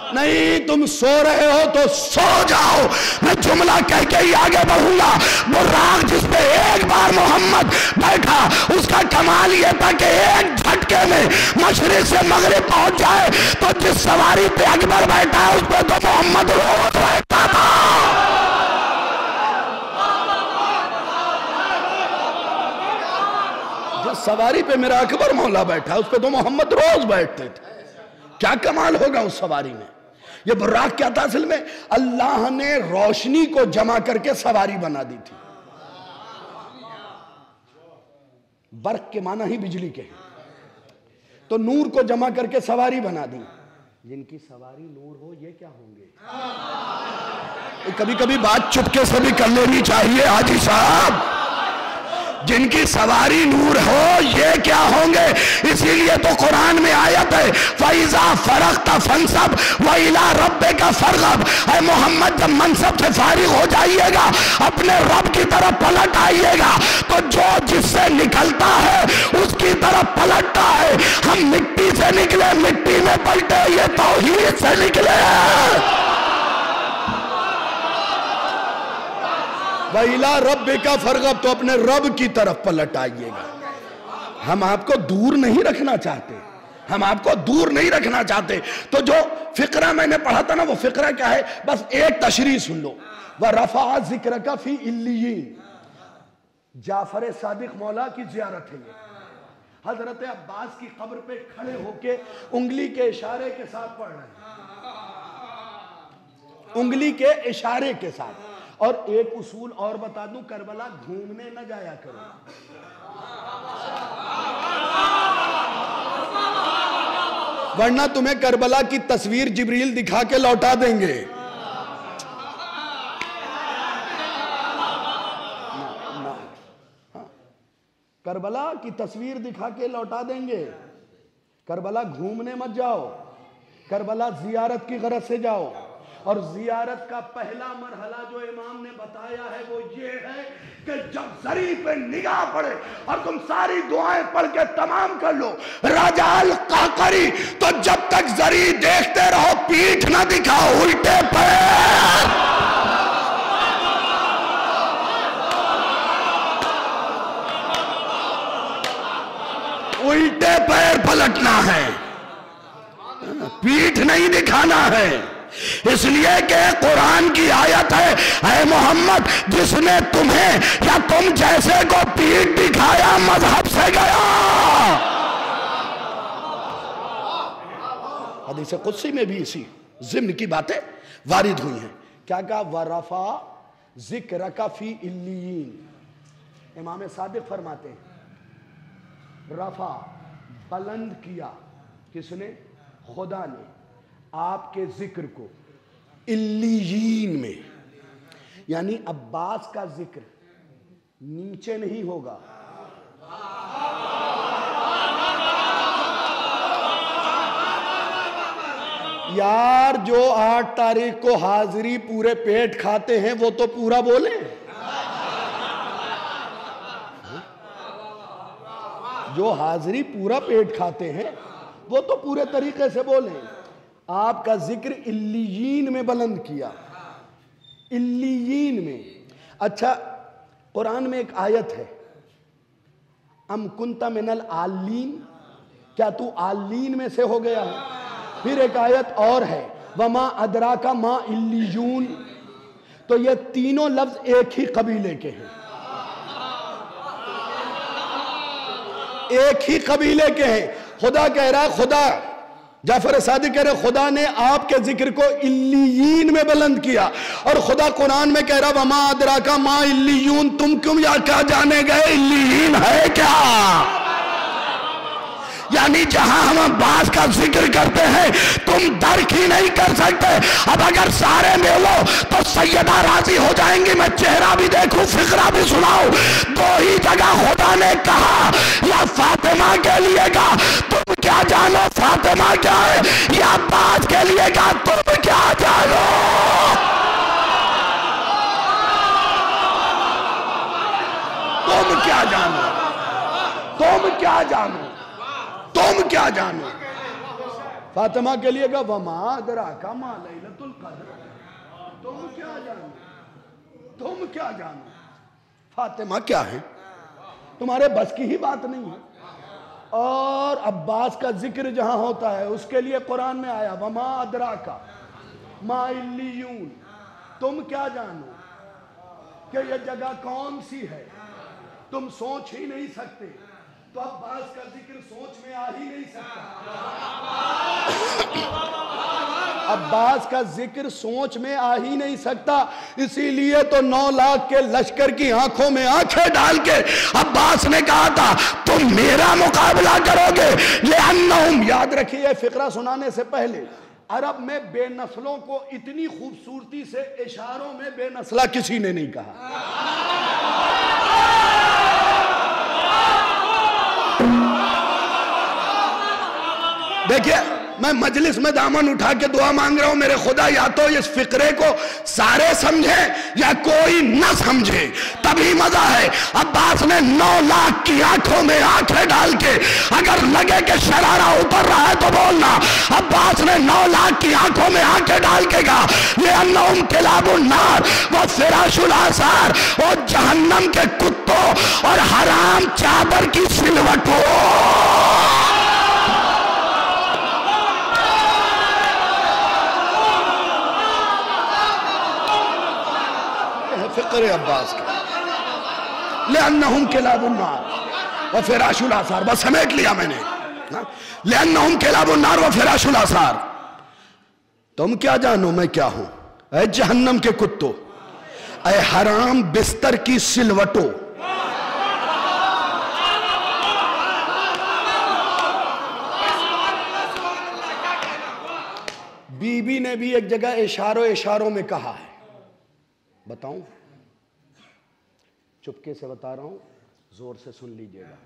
Speaker 1: नहीं तुम सो रहे हो तो सो जाओ, मैं जुमला कह के ही आगे बढ़ूंगा। बुर्राक जिस पे एक बार मोहम्मद बैठा, उसका कमाल यह था कि एक झटके में मशरिक से मगरिब पहुंच जाए। तो जिस सवारी पे अकबर बैठा है उस पे तो मोहम्मद रोज बैठा था। जिस सवारी पे मेरा अकबर मौला बैठा उस पे तो मोहम्मद रोज बैठते थे। क्या कमाल होगा उस सवारी में। ये बुर्राक क्या था असल में? अल्लाह ने रोशनी को जमा करके सवारी बना दी थी। बर्क के माना ही बिजली के, तो नूर को जमा करके सवारी बना दी। जिनकी सवारी नूर हो ये क्या होंगे? कभी कभी बात चुपके से भी कर लेनी चाहिए हाजी साहब। जिनकी सवारी नूर हो ये क्या होंगे? इसीलिए तो कुरान में आयत है फैजा फरख्त फंसब व इला रब्बिका फरगब। ऐ मोहम्मद जब मनसब से फारिग हो जाइएगा अपने रब की तरफ पलट आइएगा। तो जो जिससे निकलता है उसकी तरफ पलटता है। हम मिट्टी से निकले मिट्टी में पलटे, ये तौहीद से निकले। वहीला रब का फरगब, तो अपने रब की तरफ पलट आइएगा। हम आपको दूर नहीं रखना चाहते, हम आपको दूर नहीं रखना चाहते। तो जो फिक्रा मैंने पढ़ा था ना, वो फिक्रा क्या है? बस एक तशरीह सुन लो। वह रफा जिक्र का फी इल्लियीन, जाफर सादिक मौला की जियारत है। ये हजरत अब्बास की कब्र पे खड़े होके उंगली के इशारे के साथ पढ़ रहे हैं, उंगली के इशारे के साथ। और एक उसूल और बता दूं, करबला घूमने न जाया करो। वरना तुम्हें करबला की तस्वीर जिब्रील दिखा के लौटा देंगे। करबला की तस्वीर दिखा के लौटा देंगे।
Speaker 2: करबला घूमने मत जाओ, करबला जियारत की गरज से जाओ। और जियारत का पहला मरहला जो इमाम ने बताया है वो ये है कि जब जरी पे निगाह पड़े और तुम सारी दुआएं पढ़ के तमाम कर लो राजा अल काकरी, तो जब तक जरी देखते रहो पीठ ना दिखाओ, उल्टे पैर। उल्टे पैर पलटना है, पीठ नहीं दिखाना है। इसलिए कि कुरान की आयत है, ऐ मोहम्मद जिसने तुम्हें या तुम जैसे को पीठ दिखाया मजहब से गया। हदीस कुदसी में भी इसी जिम्न की बातें वारिद हुई हैं। क्या कहा? वरफा जिक्र का फी इल्लीयीन। इमाम सादिक फरमाते हैं रफा बुलंद किया किसने? खुदा ने आपके जिक्र को इल्लीयीन में, यानी अब्बास का जिक्र नीचे नहीं होगा, यार जो 8 तारीख को हाजिरी पूरे पेट खाते हैं वो तो पूरा बोले, जो हाजिरी पूरा पेट खाते हैं वो तो पूरे तरीके से बोले। आपका जिक्र इल्लीयीन में बुलंद किया, इल्लीयीन में। अच्छा, कुरान में एक आयत है अम कुंता मिनल आलीन, क्या तू आलीन में से हो गया है? फिर एक आयत और है वमा अदराका मा इल्लीयून। तो ये तीनों लफ्ज एक ही कबीले के हैं, एक ही कबीले के हैं। खुदा कह रहा है, खुदा जाफर सादिक कह रहे खुदा ने आपके जिक्र को इल्लीयीन में बुलंद किया, और खुदा कुरान में कह रहा वमा अदराका मा इल्लीयून, तुम क्यों या क्या जाने गए इल्लीयीन है क्या? यानी जहां हम अब्बास का जिक्र करते हैं तुम दर्क ही नहीं कर सकते। अब अगर सारे मिलो तो सैयदा राजी हो जाएंगी, मैं चेहरा भी देखूं फिक्रा भी सुनाऊं। दो ही जगह खुदा ने कहा या फातिमा के लिए कहा तुम क्या जानो फातिमा क्या है, या अब्बास के लिए कहा तुम क्या जानो। तुम क्या जानो, तुम क्या जानो, तुम क्या जानो। फातिमा के लिए का वमा अदराका मा लैलतुल कद्र, तुम क्या जानो, तुम क्या जानो। फातिमा क्या है? तुम्हारे बस की ही बात नहीं है। और अब्बास का जिक्र जहां होता है उसके लिए कुरान में आया वमा अदराका मा इल्लीयून, तुम क्या जानो कि यह जगह कौन सी है, तुम सोच ही नहीं सकते। तो अब्बास का जिक्र सोच में आ ही नहीं सकता, अब्बास का जिक्र सोच में आ ही नहीं सकता। इसीलिए तो 9 लाख के लश्कर की आंखों में आंखें डाल के अब्बास ने कहा था तुम मेरा मुकाबला करोगे। लिअन्नहुम, याद रखिए फिक्रा सुनाने से पहले, अरब में बेनस्लों को इतनी खूबसूरती से इशारों में बेनस्ला किसी ने नहीं कहा। देखिए मैं मजलिस में दामन उठा के दुआ मांग रहा हूं, मेरे खुदा या तो इस फिक्रे को सारे समझे या कोई न समझे, तभी मजा है। अब्बास ने 9 लाख की आंखों में आंखें डाल के, अगर लगे कि शरारा उतर रहा है तो बोलना, अब्बास ने 9 लाख की आंखों में आंखें डाल के कहा लिअन्नहुम किलाबुन नार व फिराशुल आसार, और जहन्नम के कुत्तों और हराम चादर की सिलवटों। फिक्र अब्बास का लिअन्नहुम किलाबुन नार व फिराशुल आसार, बस समेट लिया मैंने। लिअन्नहुम किलाबुन नार व फिराशुल आसार, तुम क्या जानो मैं क्या हूं। ऐ जहन्नम के कुत्तों, ऐ हराम बिस्तर की सिलवटों, बीबी ने भी एक जगह इशारों में कहा है, बताऊं, चुपके से बता रहा हूं, जोर से सुन लीजिएगा।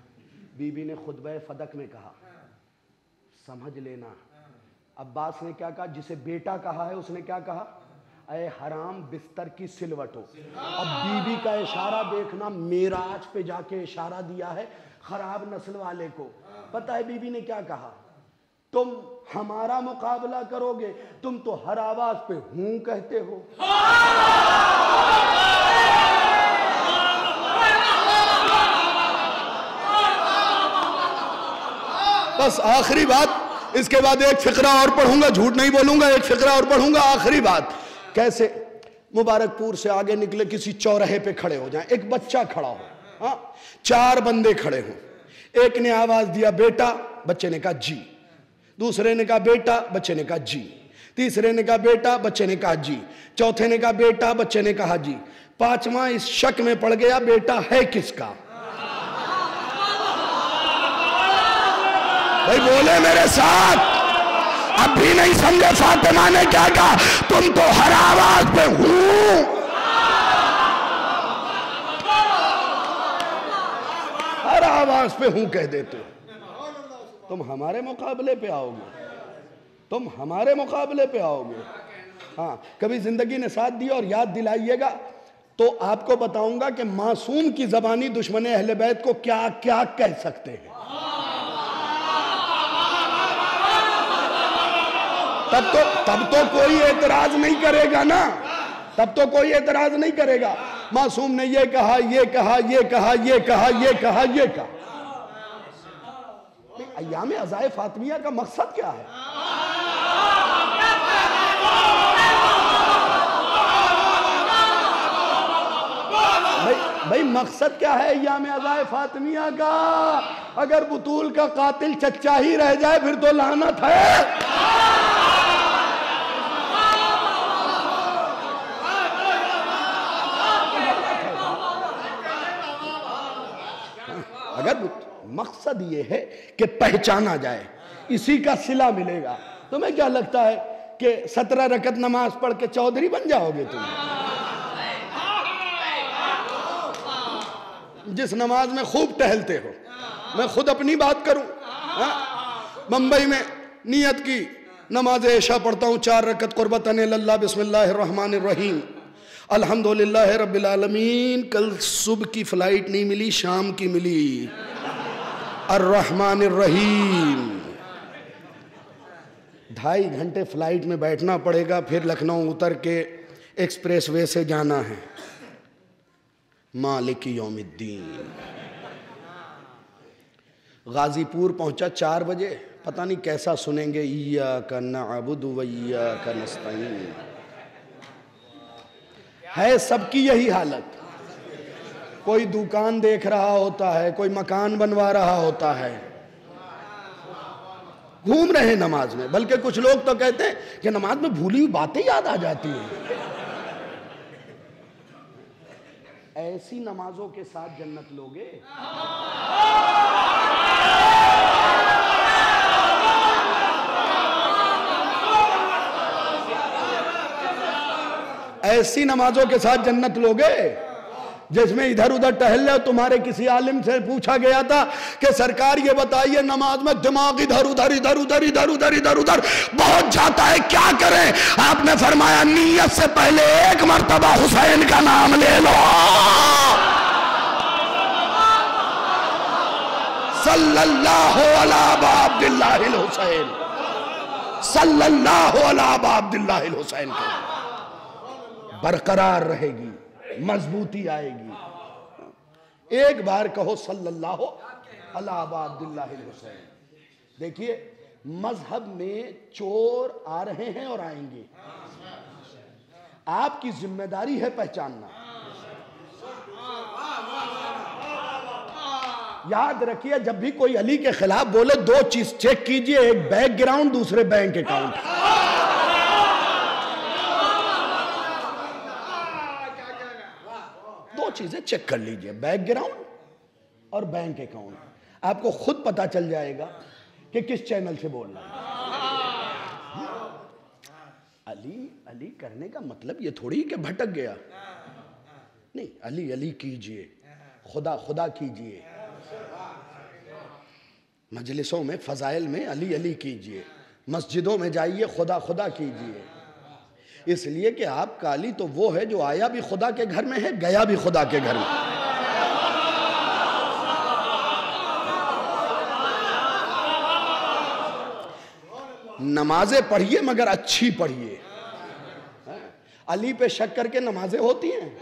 Speaker 2: बीबी ने खुतबा फदक में कहा समझ लेना। अब्बास ने क्या कहा? जिसे बेटा कहा है उसने क्या कहा? अय हराम बिस्तर की सिलवट हो। अब बीवी का इशारा देखना, मेराज पे जाके इशारा दिया है खराब नस्ल वाले को। पता है बीवी ने क्या कहा? तुम हमारा मुकाबला करोगे? तुम तो हर आवाज पे हूं कहते हो। बस आखिरी बात, इसके बाद एक फिक्रा और पढ़ूंगा, झूठ नहीं बोलूंगा, एक फिक्रा और पढ़ूंगा। आखिरी बात, कैसे मुबारकपुर से आगे निकले, किसी चौराहे पे खड़े हो जाएं, एक बच्चा खड़ा हो, हाँ, 4 बंदे खड़े हों। एक ने आवाज दिया बेटा, बच्चे ने कहा जी। दूसरे ने कहा बेटा, बच्चे ने कहा जी। तीसरे ने कहा बेटा, बच्चे ने कहा जी। चौथे ने कहा बेटा, बच्चे ने कहा जी। 5वां इस शक में पड़ गया बेटा है किसका। भाई बोले मेरे साथ, अब भी नहीं समझे फातिमा ने क्या कहा? तुम तो हर आवाज पे हूं, हर आवाज पे हूं कह देते हो। तुम हमारे मुकाबले पे आओगे, तुम हमारे मुकाबले पे आओगे। हाँ, कभी जिंदगी ने साथ दिया और याद दिलाइएगा तो आपको बताऊंगा कि मासूम की जबानी दुश्मन अहले बैत को क्या क्या कह सकते हैं। तब तो कोई एतराज नहीं करेगा ना, तब तो कोई एतराज नहीं करेगा। मासूम ने ये कहा, ये कहा, ये कहा, ये कहा, ये कहा, ये कहा। अय्याम अज़ाए फातिमिया का मकसद क्या है? भाई मकसद क्या है अय्याम अज़ाए फातिमिया का? अगर बुतूल का कातिल चच्चा ही रह जाए फिर तो लानत है। अगर मकसद ये है कि पहचाना जाए, इसी का सिला मिलेगा। तुम्हें क्या लगता है कि 17 रकत नमाज पढ़ के चौधरी बन जाओगे तुम? जिस नमाज में खूब टहलते हो, मैं खुद अपनी बात करूं, मुंबई में नियत की नमाज ऐशा पढ़ता हूं 4 रकत कुर्बतन इल्लाह बिस्मिल्लाहिर रहमानिर रहीम अल्हम्दुलिल्लाह रब्बिल आलमीन। कल सुबह की फ्लाइट नहीं मिली, शाम की मिली। अर्रहमानिर रहीम। 2.5 घंटे फ्लाइट में बैठना पड़ेगा, फिर लखनऊ उतर के एक्सप्रेसवे से जाना है मालिक यौमिद्दीन। गाजीपुर पहुंचा 4 बजे, पता नहीं कैसा सुनेंगे इय्याका नअबुदु व इय्याका नस्तईन। है सबकी यही हालत। कोई दुकान देख रहा होता है, कोई मकान बनवा रहा होता है, घूम रहे हैं नमाज में। बल्कि कुछ लोग तो कहते हैं कि नमाज में भूली हुई बातें याद आ जाती हैं। ऐसी नमाजों के साथ जन्नत लोगे? ऐसी नमाजों के साथ जन्नत लोगे जिसमें इधर उधर टहल रहे। तुम्हारे किसी आलिम से पूछा गया था कि सरकार ये बताइए नमाज में दिमाग इधर उधर इधर उधर इधर उधर इधर उधर बहुत जाता है, क्या करें? आपने फरमाया नियत से पहले 1 मर्तबा हुसैन का नाम ले लो। सल्लल्लाहु अला अब्दुल्लाहिल हुसैन, सल्लल्लाहु अला अब्दुल्लाहिल हुसैन के बरकरार रहेगी, मजबूती आएगी। एक बार कहो सल्लल्लाहु अला अब्दुल्लाहिल हुसैन। देखिए मजहब में चोर आ रहे हैं और आएंगे, आपकी जिम्मेदारी है पहचानना। याद रखिए जब भी कोई अली के खिलाफ बोले 2 चीज चेक कीजिए, एक बैकग्राउंड, दूसरे बैंक अकाउंट। दो चीजें चेक कर लीजिए, बैकग्राउंड और बैंक अकाउंट। आपको खुद पता चल जाएगा कि किस चैनल से बोल रहा है। अली अली करने का मतलब ये थोड़ी कि भटक गया, नहीं, अली अली कीजिए, खुदा खुदा कीजिए। मजलिसों में फजाइल में अली अली कीजिए, मस्जिदों में जाइए खुदा खुदा कीजिए, इसलिए कि आपका अली तो वो है जो आया भी खुदा के घर में है, गया भी खुदा के घर में। नमाजें पढ़िए मगर अच्छी पढ़िए। अली पे शक करके नमाजें होती हैं?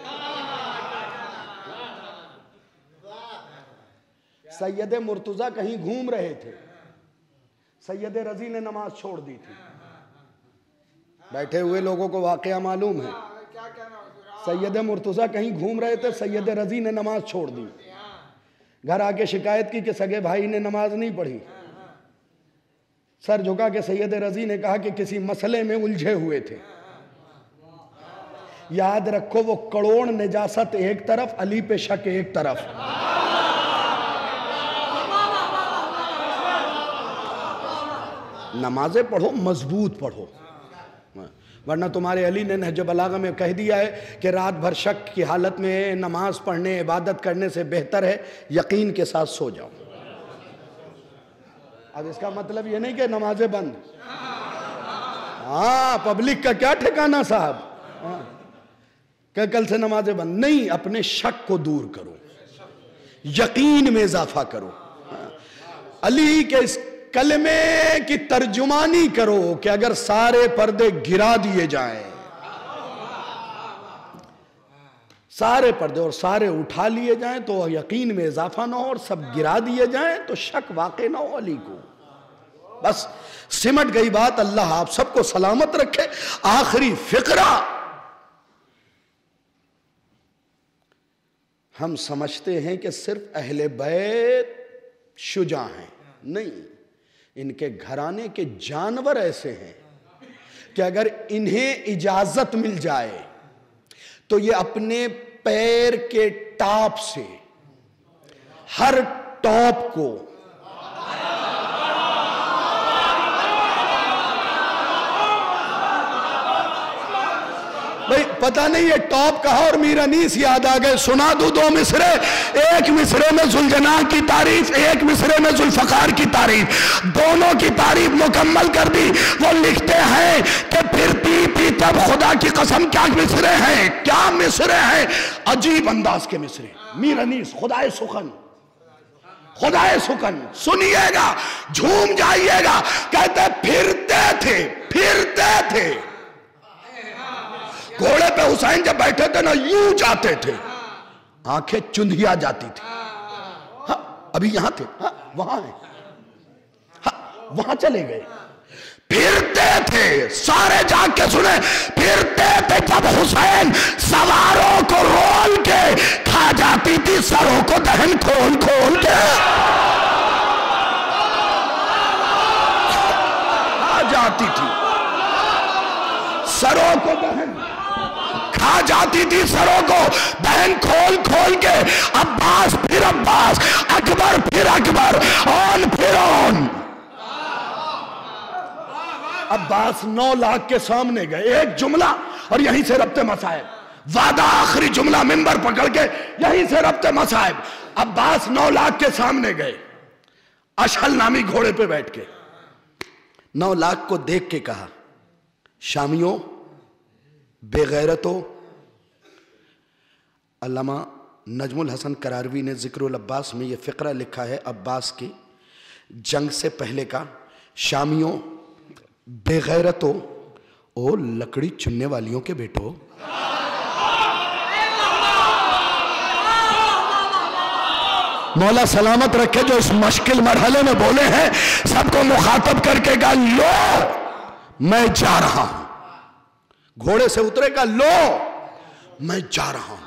Speaker 2: सैयद मुर्तजा कहीं घूम रहे थे, सैयद रजी ने नमाज छोड़ दी थी। बैठे हुए लोगों को वाकया मालूम है। सैयद मुर्तजा कहीं घूम रहे थे, सैयद रजी ने नमाज छोड़ दी। घर आके शिकायत की कि सगे भाई ने नमाज नहीं पढ़ी। सर झुका के सैयद रजी ने कहा कि किसी मसले में उलझे हुए थे। याद रखो वो करोड़ निजासत एक तरफ, अली पे शक एक तरफ। नमाजें पढ़ो, मजबूत पढ़ो, वरना तुम्हारे अली ने नहज बलागा में कह दिया है कि रात भर शक की हालत में नमाज पढ़ने इबादत करने से बेहतर है यकीन के साथ सो जाओ। अब इसका मतलब ये नहीं कि नमाजें बंद। हाँ, पब्लिक का क्या ठिकाना साहब, क्या कल से नमाजें बंद नहीं। अपने शक को दूर करो, यकीन में इजाफा करो। अली के इस कलमे की तर्जुमानी करो कि अगर सारे पर्दे गिरा दिए जाएं, सारे पर्दे और सारे उठा लिए जाएं तो यकीन में इजाफा ना हो, और सब गिरा दिए जाएं तो शक वाक़ई ना हो अली को। बस सिमट गई बात। अल्लाह आप सबको सलामत रखे। आखिरी फिक्रा, हम समझते हैं कि सिर्फ अहले बैत शुजा हैं, नहीं, इनके घराने के जानवर ऐसे हैं कि अगर इन्हें इजाजत मिल जाए तो ये अपने पैर के टॉप से हर टॉप को भाई पता नहीं ये टॉप कहा और मीर अनीस याद आ गए। सुना दूं दो मिसरे, एक मिसरे में जुल्जना की तारीफ, एक मिसरे में जुल्फकार की तारीफ। दोनों की तारीफ मुकम्मल कर दी। वो लिखते हैं कि फिरती थी तब खुदा की कसम, क्या मिसरे हैं, क्या मिसरे हैं, अजीब अंदाज के मिसरे। मीर अनीस खुदाए सुखन, खुदाए सुखन, सुनिएगा, झूम जाइएगा। कहते फिरते थे घोड़े पे हुसैन जब बैठे थे ना यूं जाते थे, आंखें चुंधिया जाती थी। हाँ, अभी यहां थे, हाँ, वहां है, हाँ, वहां चले गए। फिरते थे, सारे जाग के सुने, फिरते थे जब हुसैन सवारों को रोल के खा जाती थी सरों को दहन खोल खोल के, खा जाती थी सरों को दहन, खा जाती थी सरों को दहन खोल खोल के। अब्बास फिर अब्बास, अकबर फिर अकबर, ऑन फिर ऑन। अब्बास 9 लाख के सामने गए, एक जुमला और यहीं से रब्ते मसाइब, वादा आखिरी जुमला मिंबर पकड़ के यहीं से रब्ते मसाइब। अब्बास 9 लाख के सामने गए, अशहल नामी घोड़े पे बैठ के 9 लाख को देख के कहा, शामियों, बेगैरतो। अल्लामा नजमुल हसन करारवी ने जिक्रुल अब्बास में यह फ़िक्रा लिखा है अब्बास की जंग से पहले का। शामियों, बेगैरतो, ओ लकड़ी चुनने वालियों के बेटो, मौला सलामत रखे जो इस मुश्किल मरहले में बोले हैं, सबको मुखातब करके कहा, लो मैं जा रहा हूं। घोड़े से उतरेगा, लो मैं जा रहा हूं।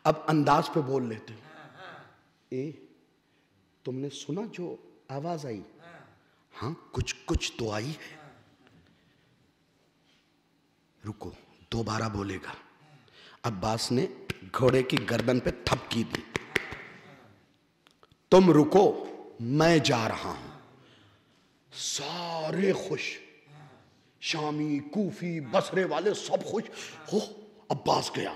Speaker 2: अब अंदाज पे बोल लेते हैं, तुमने सुना जो आवाज आई? हाँ, कुछ कुछ तो आई है। रुको, दोबारा बोलेगा। अब्बास ने घोड़े की गर्दन पे थपकी दी, तुम रुको मैं जा रहा हूं। सारे खुश, शामी, कूफी, बसरे वाले सब खुश हो। अब्बास गया,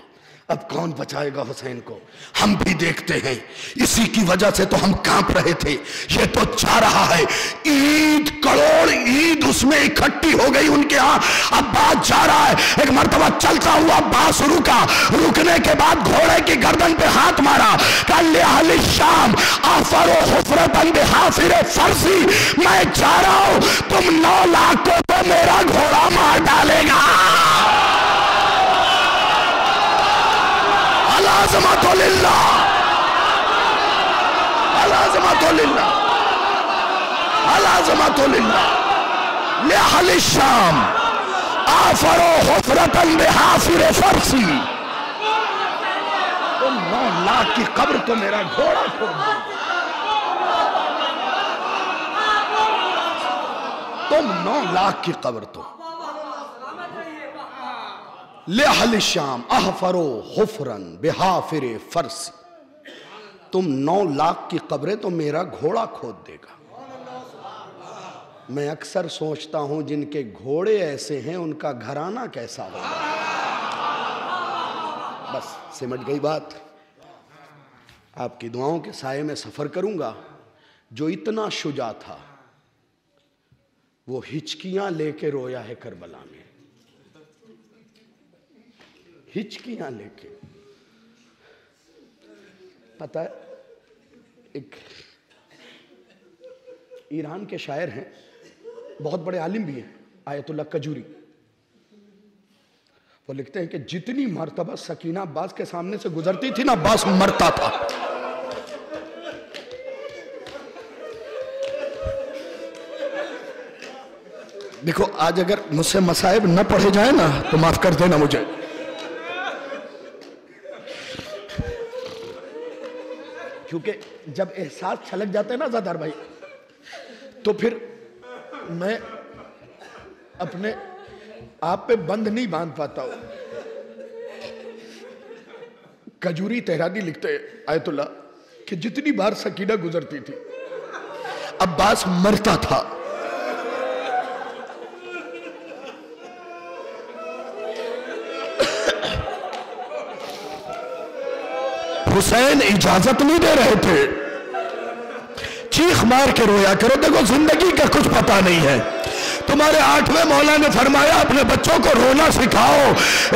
Speaker 2: अब कौन बचाएगा हुसैन को? हम भी देखते हैं, इसी की वजह से तो हम कांप रहे थे। ये तो चाह रहा है, ईद करोड़ ईद उसमें इकट्ठी हो गई उनके यहां। अब्बास जा रहा है, एक मर्तबा चलता हुआ अब्बास रुका, रुकने के बाद घोड़े की गर्दन पे हाथ मारा, कल अहले शाम आफरो हुफरतन बिहाफिर फरसी, मैं जा रहा हूं, तुम 9 लाख को तो मेरा घोड़ा मार डालेगा। अलाज़मतुलिल्लाह, अलाज़मतुलिल्लाह, अलाज़मतुलिल्लाह। लिअहले शाम आफरो हुफरतन बिहाफिर फरसी, तुम 9 लाख की कब्र तो मेरा घोड़ा खोद दो। तुम 9 लाख की कब्र तो लिअहले शाम अहफरो हुफरन बिहाफिर फरसी, तुम 9 लाख की कब्रें तो मेरा घोड़ा खोद देगा। मैं अक्सर सोचता हूं, जिनके घोड़े ऐसे हैं उनका घराना कैसा होगा। बस सिमट गई बात। आपकी दुआओं के साये में सफर करूंगा। जो इतना शुजा था वो हिचकियां लेके रोया है करबला में, हिचकियां लेके। पता है, एक ईरान के शायर हैं, बहुत बड़े आलिम भी हैं, आयतुल्लाह कजूरी। वो लिखते हैं कि जितनी मर्तबा सकीना अब्बास के सामने से गुजरती थी ना, अब्बास मरता था। देखो, आज अगर मुझसे मसाइब न पढ़े जाए ना तो माफ कर देना मुझे। क्योंकि जब एहसास छलक जाते हैं ना ज़ादार भाई, तो फिर मैं अपने आप पे बंद नहीं बांध पाता हूं। कजूरी तेहरानी लिखते हैं आयतुल्लाह कि जितनी बार सकीना गुजरती थी अब्बास मरता था। हुसैन इजाजत नहीं दे रहे थे, चीख मार के रोया करो। देखो, जिंदगी का कुछ पता नहीं है। तुम्हारे 8वें मौला ने फरमाया, अपने बच्चों को रोना सिखाओ।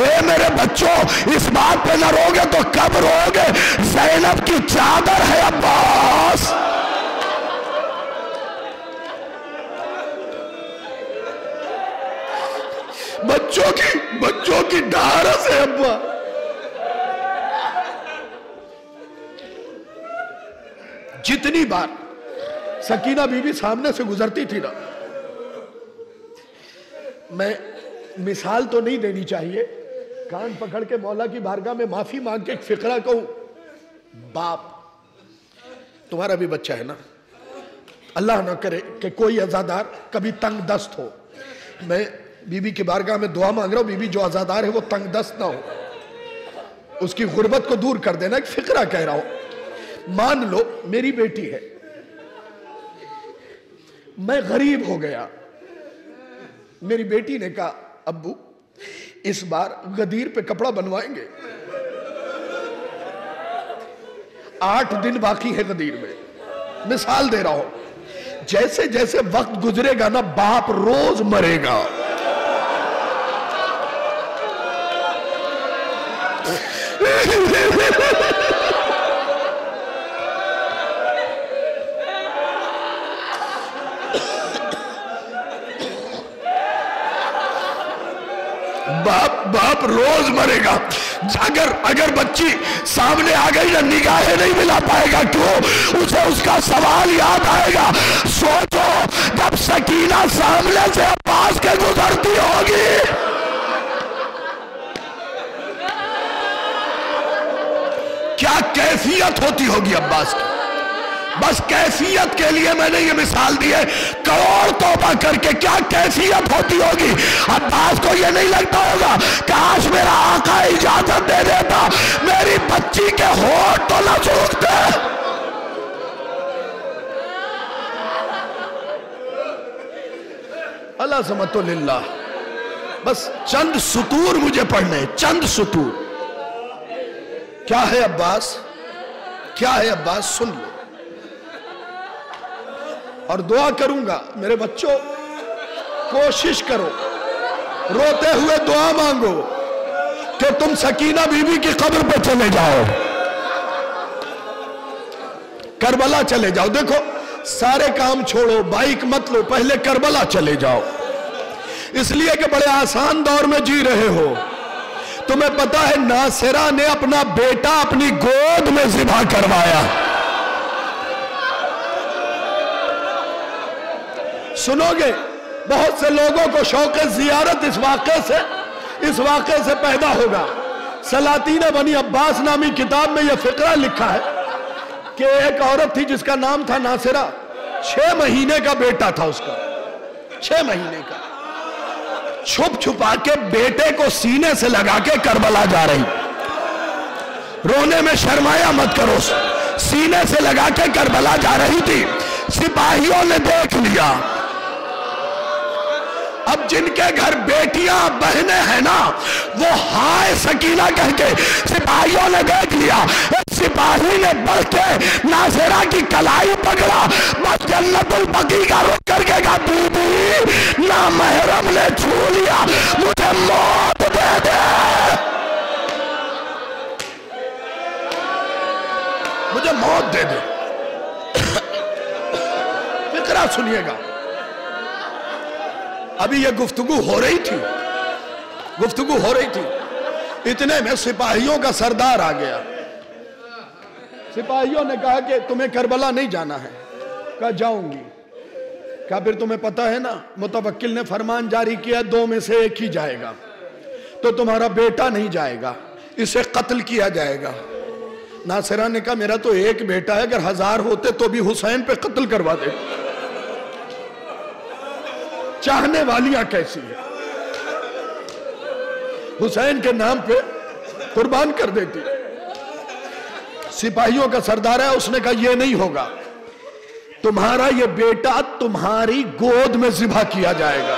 Speaker 2: ए मेरे बच्चों, इस बात पे ना रोगे तो कब रोगे? ज़ैनब की चादर है अब्बास। बच्चों की ढारस है अब्बा। जितनी बार सकीना बीबी सामने से गुजरती थी ना, मैं मिसाल तो नहीं देनी चाहिए, कान पकड़ के मौला की बारगाह में माफी मांग के एक फिक्रा कहूं। बाप, तुम्हारा भी बच्चा है ना, अल्लाह ना करे कि कोई अजादार कभी तंग दस्त हो। मैं बीबी की बारगाह में दुआ मांग रहा हूं, बीबी जो अजादार है वो तंग दस्त ना हो, उसकी गुर्बत को दूर कर देना। एक फिक्रा कह रहा हूं। मान लो मेरी बेटी है, मैं गरीब हो गया। मेरी बेटी ने कहा, अब्बू इस बार गदीर पे कपड़ा बनवाएंगे, 8 दिन बाकी है गदीर में। मिसाल दे रहा हूं, जैसे जैसे वक्त गुजरेगा ना, बाप रोज मरेगा। बाप रोज मरेगा। अगर बच्ची सामने आ गई ना, निगाहें नहीं मिला पाएगा। क्यों? उसे उसका सवाल याद आएगा। सोचो, जब सकीना सामने से अब्बास के गुजरती होगी, क्या कैफियत होती होगी अब्बास की। बस कैफियत के लिए मैंने ये मिसाल दी है। करोड़ तौबा करके क्या कैफियत होती होगी। अब्बास को ये नहीं लगता होगा, काश मेरा आका इजाजत दे देता, मेरी बच्ची के होठ तो न सूखते। अल्लाह समतुल्लाह। बस चंद सुतूर मुझे पढ़ने, चंद सुतूर। क्या है अब्बास, क्या है अब्बास, सुन लो। और दुआ करूंगा मेरे बच्चों, कोशिश करो, रोते हुए दुआ मांगो कि तुम सकीना बीबी की कब्र पे चले जाओ, करबला चले जाओ। देखो सारे काम छोड़ो, बाइक मत लो, पहले करबला चले जाओ, इसलिए कि बड़े आसान दौर में जी रहे हो। तुम्हें पता है नासिरा ने अपना बेटा अपनी गोद में ज़िबा करवाया। सुनोगे, बहुत से लोगों को शौक जियारत इस वाक़े से पैदा होगा। सलातीन बनी अब्बास नामी किताब में यह फिक्रा लिखा है कि एक औरत थी जिसका नाम था नासिरा। 6 महीने का बेटा था उसका, 6 महीने का। छुप छुपा के बेटे को सीने से लगा के करबला जा रही, रोने में शर्माया मत करो, सीने से लगा के करबला जा रही थी। सिपाहियों ने देख लिया। अब जिनके घर बेटियां बहनें हैं ना, वो हाय सकीना कह के सिपाहियों ने देख लिया। सिपाही ने बढ़ के नासिरा की कलाई पकड़ा, बस जन्नतुल बकी का रुख करके कहा, बीबी ना महरम ने छू लिया, मुझे मौत दे दे, मुझे मौत दे दे। फिक्रा सुनिएगा, अभी ये गुफ्तगू हो रही थी, इतने में सिपाहियों का सरदार आ गया। सिपाहियों ने कहा कि तुम्हें करबला नहीं जाना है। कहा जाऊंगी। कहा फिर तुम्हें पता है ना, मुतवक्किल ने फरमान जारी किया 2 में से एक ही जाएगा, तो तुम्हारा बेटा नहीं जाएगा, इसे कत्ल किया जाएगा। नासिरा ने कहा मेरा तो एक बेटा है, अगर 1000 होते तो भी हुसैन पे कत्ल करवा दे। चाहने वालियां कैसी है, हुसैन के नाम पे कुर्बान कर देती। सिपाहियों का सरदार है, उसने कहा यह नहीं होगा, तुम्हारा ये बेटा तुम्हारी गोद में ज़िबा किया जाएगा।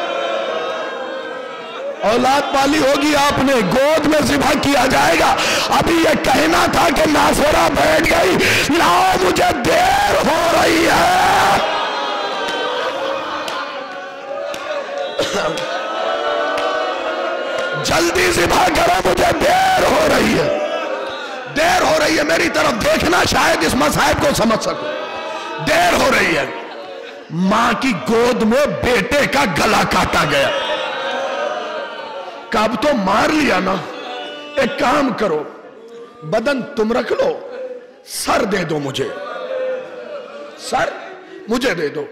Speaker 2: औलाद पाली होगी आपने, गोद में ज़िबा किया जाएगा। अभी ये कहना था कि नासिरा बैठ गई, लाओ मुझे देर हो रही है। जल्दी ज़िबा करो, मुझे देर हो रही है, देर हो रही है। मेरी तरफ देखना, शायद इस मसाइब को समझ सको। देर हो रही है। मां की गोद में बेटे का गला काटा गया। कब तो मार लिया ना, एक काम करो, बदन तुम रख लो, सर दे दो मुझे, सर मुझे दे दो।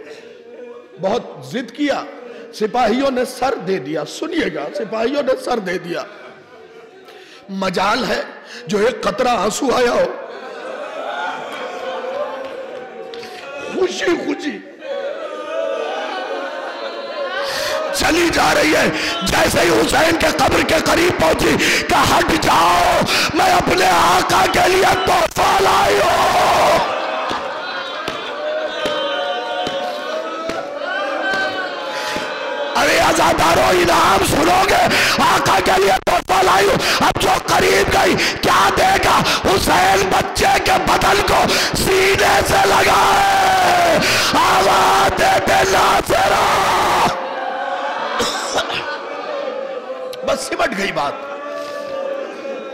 Speaker 2: बहुत जिद किया, सिपाहियों ने सर दे दिया। सुनिएगा, सिपाहियों ने सर दे दिया। मजाल है जो एक कतरा आंसू आया हो, खुशी खुशी चली जा रही है। जैसे ही हुसैन के कब्र के करीब पहुंची, कहा हट जाओ, मैं अपने आका के लिए तोहफा लाई हूं। अरे आजादारों, इनाम सुनोगे, आका के लिए तोहफा लाई हूं। अब जो करीब गई, क्या देखा, हुसैन बच्चे के बदन को सीने से लगाए, आवाज देते नासिरा। बस सिमट गई बात।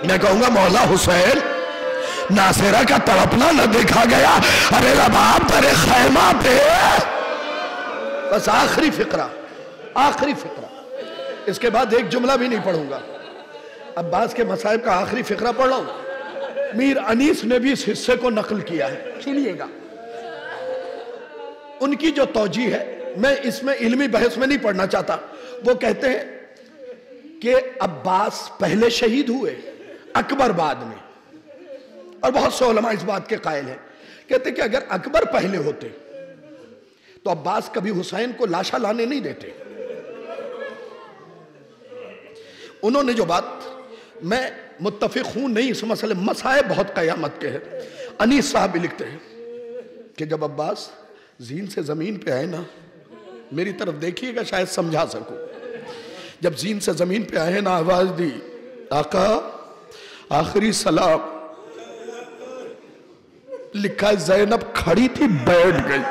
Speaker 2: मैं कहूंगा मौला हुसैन, नासिरा का तड़पना न देखा गया। अरे रबाब तेरे खैमा पे। बस आखिरी फिक्रा, आखिरी फिक्रा, इसके बाद एक जुमला भी नहीं पढ़ूंगा। अब्बास के मसाइब का आखिरी फिक्रा पढ़ रहा हूं। मीर अनीस ने भी इस हिस्से को नकल किया है, सुनिएगा। उनकी जो तौजी है, मैं इसमें इल्मी बहस में नहीं पढ़ना चाहता। वो कहते हैं कि अब्बास पहले शहीद हुए, अकबर बाद में। और बहुत से उलमा इस बात के कायल हैं, कहते कि अगर अकबर पहले होते तो अब्बास कभी हुसैन को लाशा लाने नहीं देते। उन्होंने जो बात, मैं मुत्तफिक हूं नहीं इस मसले, मसाइब बहुत कयामत के हैं। अनीस साहब भी लिखते हैं कि जब अब्बास जीन से जमीन पे आए ना, मेरी तरफ देखिएगा शायद समझा सकूं। जब जीन से जमीन पे आए ना, आवाज दी, आका आखिरी सलाम लिखा है ज़ैनब खड़ी थी, बैठ गई।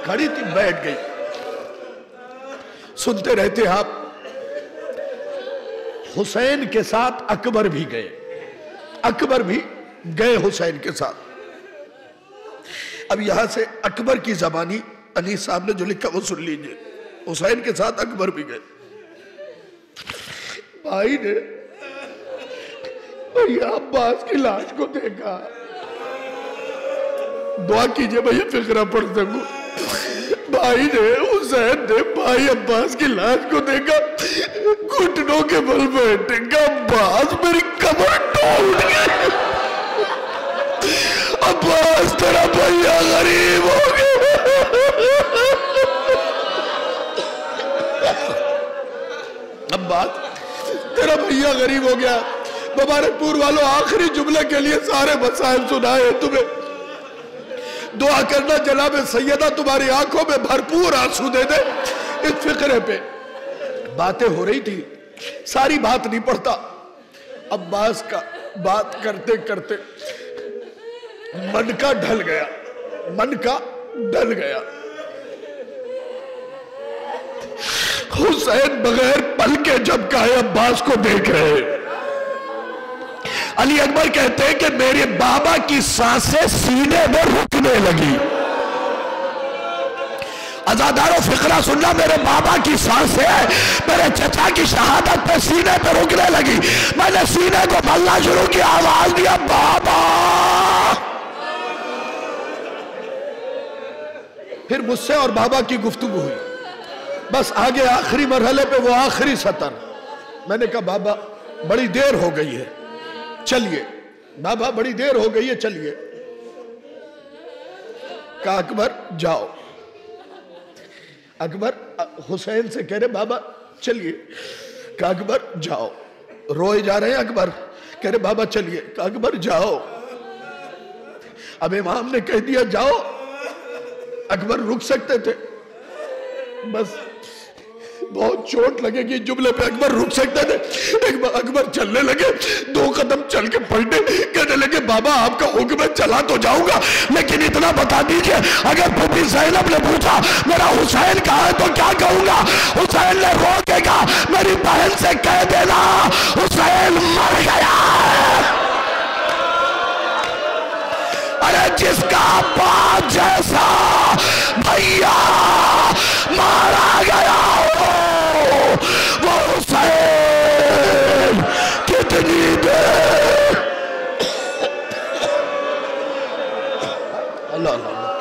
Speaker 2: खड़ी थी, बैठ गई। सुनते रहते आप। हुसैन के साथ अकबर भी गए, अकबर भी गए हुसैन के साथ। अब यहां से अकबर की जबानी अनीस साहब ने जो लिखा वो सुन लीजिए। हुसैन के साथ अकबर भी गए। भाई ने भैया अब्बास की लाश को देखा, दुआ कीजिए भैया फिक्रा पढ़ सकूं। भाई ने हुसैन ने भाई अब्बास की लाश को देखा, घुटनों के बल बैठेगा, अब्बास मेरी कमर टूट गई, अब्बास तेरा भैया गरीब हो गया। अब्बास तेरा भैया गरीब हो गया। मुबारकपुर वालों, आखिरी जुमले के लिए सारे मसाइल सुनाए तुम्हें। दुआ करना जनाब सैयदा तुम्हारी आंखों में भरपूर आंसू दे दे। इस फिक्रे पे बातें हो रही थी, सारी बात नहीं पढ़ता। अब्बास का बात करते करते मन का ढल गया, मन का ढल गया। हुसैन बगैर पल के जब कहे अब्बास को देख रहे, अली अकबर कहते हैं कि मेरे बाबा की सांसें सीने में रुकने लगी। अज़ादारों फिक्रा सुनना, मेरे बाबा की सांसें मेरे चचा की शहादत पे सीने पे रुकने लगी। मैंने सीने को मलना शुरू किया, आवाज दिया बाबा। फिर मुझसे और बाबा की गुफ्तगू हुई। बस आगे आखिरी मरहले पे वो आखिरी सतर। मैंने कहा बाबा बड़ी देर हो गई है, चलिए। बाबा बड़ी देर हो गई है, चलिए। कहा अकबर जाओ। अकबर हुसैन से कह रहे बाबा चलिए। कहा अकबर जाओ। रोए जा रहे हैं अकबर, कह रहे बाबा चलिए। कहा अकबर जाओ। अब इमाम ने कह दिया जाओ, अकबर रुक सकते थे, बस बहुत चोट लगेगी जुमले पे, अकबर रुक सकते थे। एक बार अकबर चलने लगे, 2 कदम चल के पलटे, कहने लगे बाबा आपका हुक्म है, चला तो जाऊंगा, लेकिन इतना बता दीजिए, अगर बीबी ज़ैनब ने पूछा मेरा हुसैन कहाँ है तो क्या कहूंगा? हुसैन ने रो के कहा मेरी बहन से कह देना हुसैन मर गया है। अरे जिसका बाप जैसा भैया मारा गया हो, वो हुसैन कितनी देर। अल्लाह अल्लाह